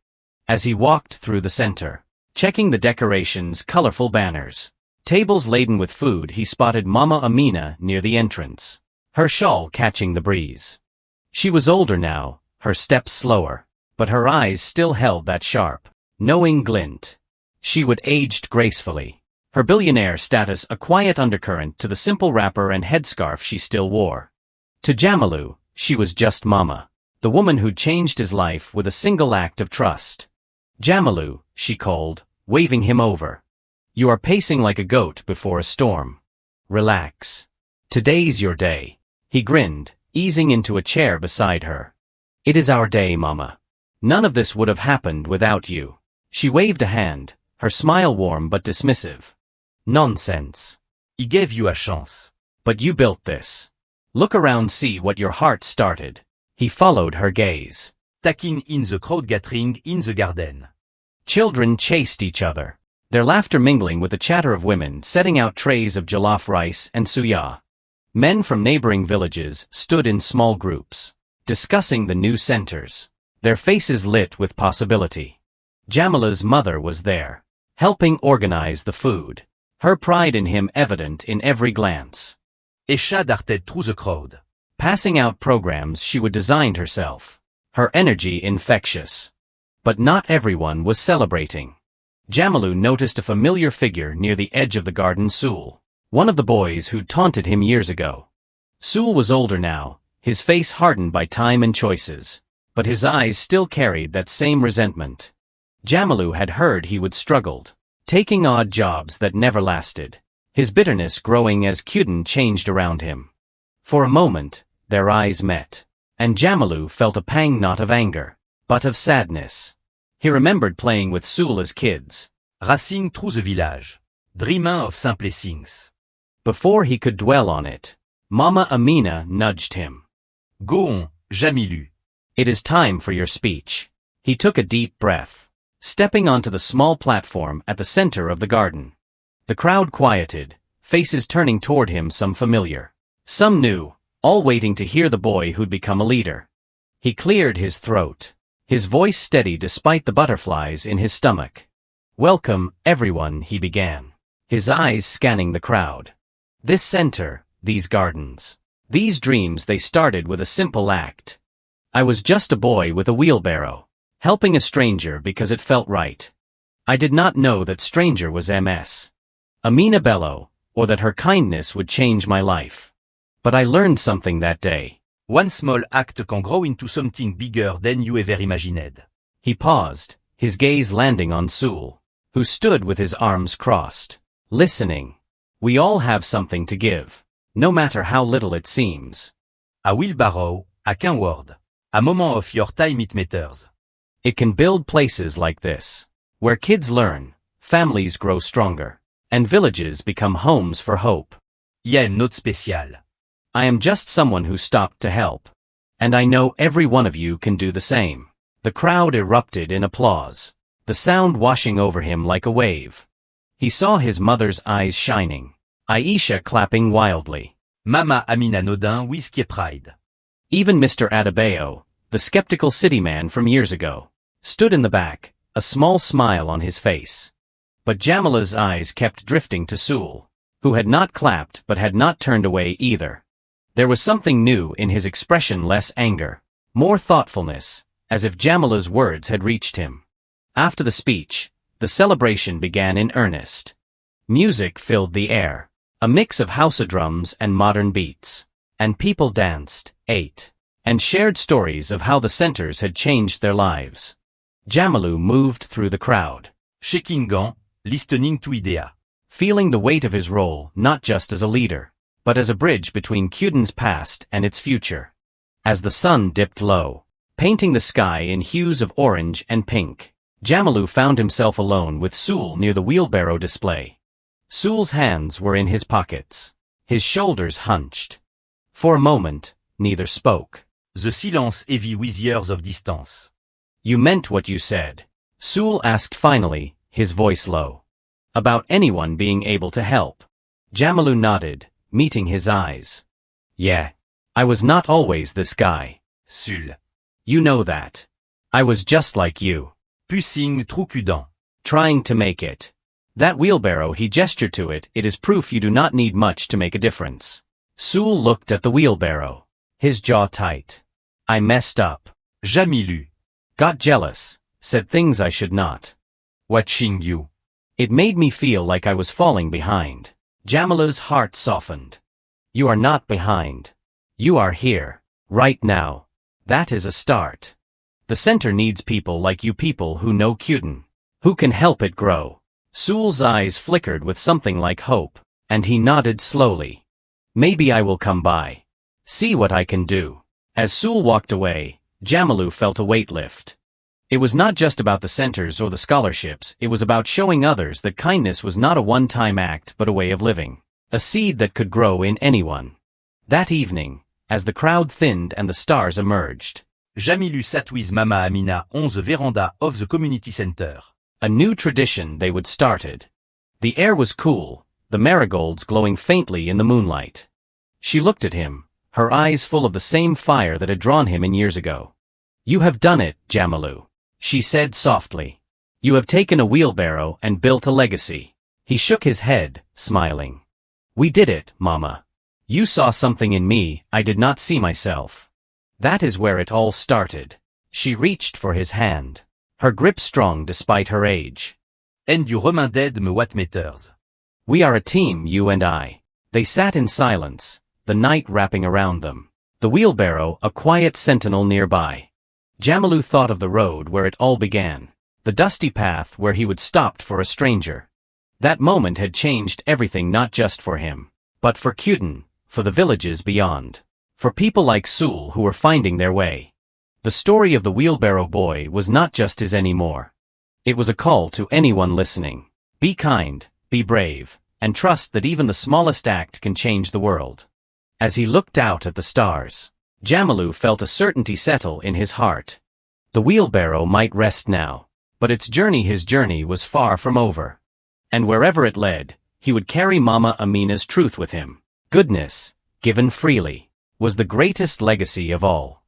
As he walked through the center, checking the decorations, colorful banners, tables laden with food, he spotted Mama Amina near the entrance, her shawl catching the breeze. She was older now, her steps slower, but her eyes still held that sharp, knowing glint. She would aged gracefully, her billionaire status a quiet undercurrent to the simple wrapper and headscarf she still wore. To Jamalu, She was just Mama, the woman who'd changed his life with a single act of trust. Jamalu, she called, waving him over. You are pacing like a goat before a storm. Relax. Today's your day. He grinned, easing into a chair beside her. It is our day, Mama. None of this would have happened without you. She waved a hand, her smile warm but dismissive. Nonsense. He gave you a chance. But you built this. Look around, see what your heart started. He followed her gaze. Taking in the crowd gathering in the garden. Children chased each other, their laughter mingling with the chatter of women setting out trays of jollof rice and suya. Men from neighboring villages stood in small groups, discussing the new centers, their faces lit with possibility. Jamila's mother was there, helping organize the food, her pride in him evident in every glance. Esha darted through the crowd. Passing out programs she would design herself, her energy infectious. But not everyone was celebrating. Jamalu noticed a familiar figure near the edge of the garden. Sul, one of the boys who'd taunted him years ago. Sul was older now, his face hardened by time and choices, but his eyes still carried that same resentment. Jamalu had heard he would struggled, taking odd jobs that never lasted, his bitterness growing as Kyuden changed around him. For a moment, their eyes met, and Jamalu felt a pang not of anger, but of sadness. He remembered playing with Sul as kids, racing through the village, dreaming of simple things. Before he could dwell on it, Mama Amina nudged him. Go on, Jamilu. It is time for your speech. He took a deep breath, stepping onto the small platform at the center of the garden. The crowd quieted, faces turning toward him, some familiar, some new, all waiting to hear the boy who'd become a leader. He cleared his throat, his voice steady despite the butterflies in his stomach. Welcome, everyone, he began, his eyes scanning the crowd. This center, these gardens, these dreams, they started with a simple act. I was just a boy with a wheelbarrow, helping a stranger because it felt right. I did not know that stranger was Ms. Amina Bello, or that her kindness would change my life. But I learned something that day. One small act can grow into something bigger than you ever imagined. He paused, his gaze landing on Sul, who stood with his arms crossed, listening. We all have something to give, no matter how little it seems. A wheelbarrow, a qu'un word. A moment of your time it matters. It can build places like this, where kids learn, families grow stronger, and villages become homes for hope. Y'a une note spéciale. I am just someone who stopped to help. And I know every one of you can do the same. The crowd erupted in applause, the sound washing over him like a wave. He saw his mother's eyes shining, Aisha clapping wildly. Mama Amina Nodin Whiskey Pride. Even Mr. Adebayo, the skeptical city man from years ago, stood in the back, a small smile on his face. But Jamila's eyes kept drifting to Sul, who had not clapped but had not turned away either. There was something new in his expression, less anger, more thoughtfulness, as if Jamila's words had reached him. After the speech, the celebration began in earnest. Music filled the air, a mix of Hausa drums and modern beats, and people danced, ate, and shared stories of how the centers had changed their lives. Jamilu moved through the crowd, shaking gant, listening to idea. Feeling the weight of his role not just as a leader, but as a bridge between Kyuden's past and its future. As the sun dipped low, painting the sky in hues of orange and pink, Jamilu found himself alone with Sul near the wheelbarrow display. Sul's hands were in his pockets, his shoulders hunched. For a moment, neither spoke. The silence heavy with years of distance. You meant what you said? Sul asked finally, his voice low. About anyone being able to help. Jamilu nodded, meeting his eyes. Yeah. I was not always this guy. Sul. You know that. I was just like you. Pushing through Kyuden. Trying to make it. That wheelbarrow, he gestured to it, it is proof you do not need much to make a difference. Sul looked at the wheelbarrow, his jaw tight. I messed up. Jamilu. Got jealous, said things I should not. Watching you. It made me feel like I was falling behind. Jamila's heart softened. You are not behind. You are here, Right now. That is a start. The center needs people like you, people who know Kyuden. Who can help it grow. Sul's eyes flickered with something like hope, and he nodded slowly. Maybe I will come by. See what I can do. As Sul walked away, Jamalu felt a weight lift. It was not just about the centers or the scholarships, it was about showing others that kindness was not a one-time act but a way of living. A seed that could grow in anyone. That evening, as the crowd thinned and the stars emerged, Jamilu sat with Mama Amina on the veranda of the community center. a new tradition they would started. The air was cool, the marigolds glowing faintly in the moonlight. She looked at him, her eyes full of the same fire that had drawn him in years ago. You have done it, Jamalu, she said softly. You have taken a wheelbarrow and built a legacy. He shook his head, smiling. We did it, Mama. You saw something in me I did not see myself. That is where it all started. She reached for his hand. Her grip strong despite her age. And you reminded me what matters. We are a team, you and I. They sat in silence, the night wrapping around them. The wheelbarrow, a quiet sentinel nearby. Jamalu thought of the road where it all began. The dusty path where he would stop for a stranger. That moment had changed everything, not just for him, but for Kyuden, for the villages beyond. For people like Sul who were finding their way. The story of the wheelbarrow boy was not just his anymore. It was a call to anyone listening. Be kind, be brave, and trust that even the smallest act can change the world. As he looked out at the stars, Jamalu felt a certainty settle in his heart. The wheelbarrow might rest now, but its journey, his journey, was far from over. And wherever it led, he would carry Mama Amina's truth with him. Goodness, given freely, was the greatest legacy of all.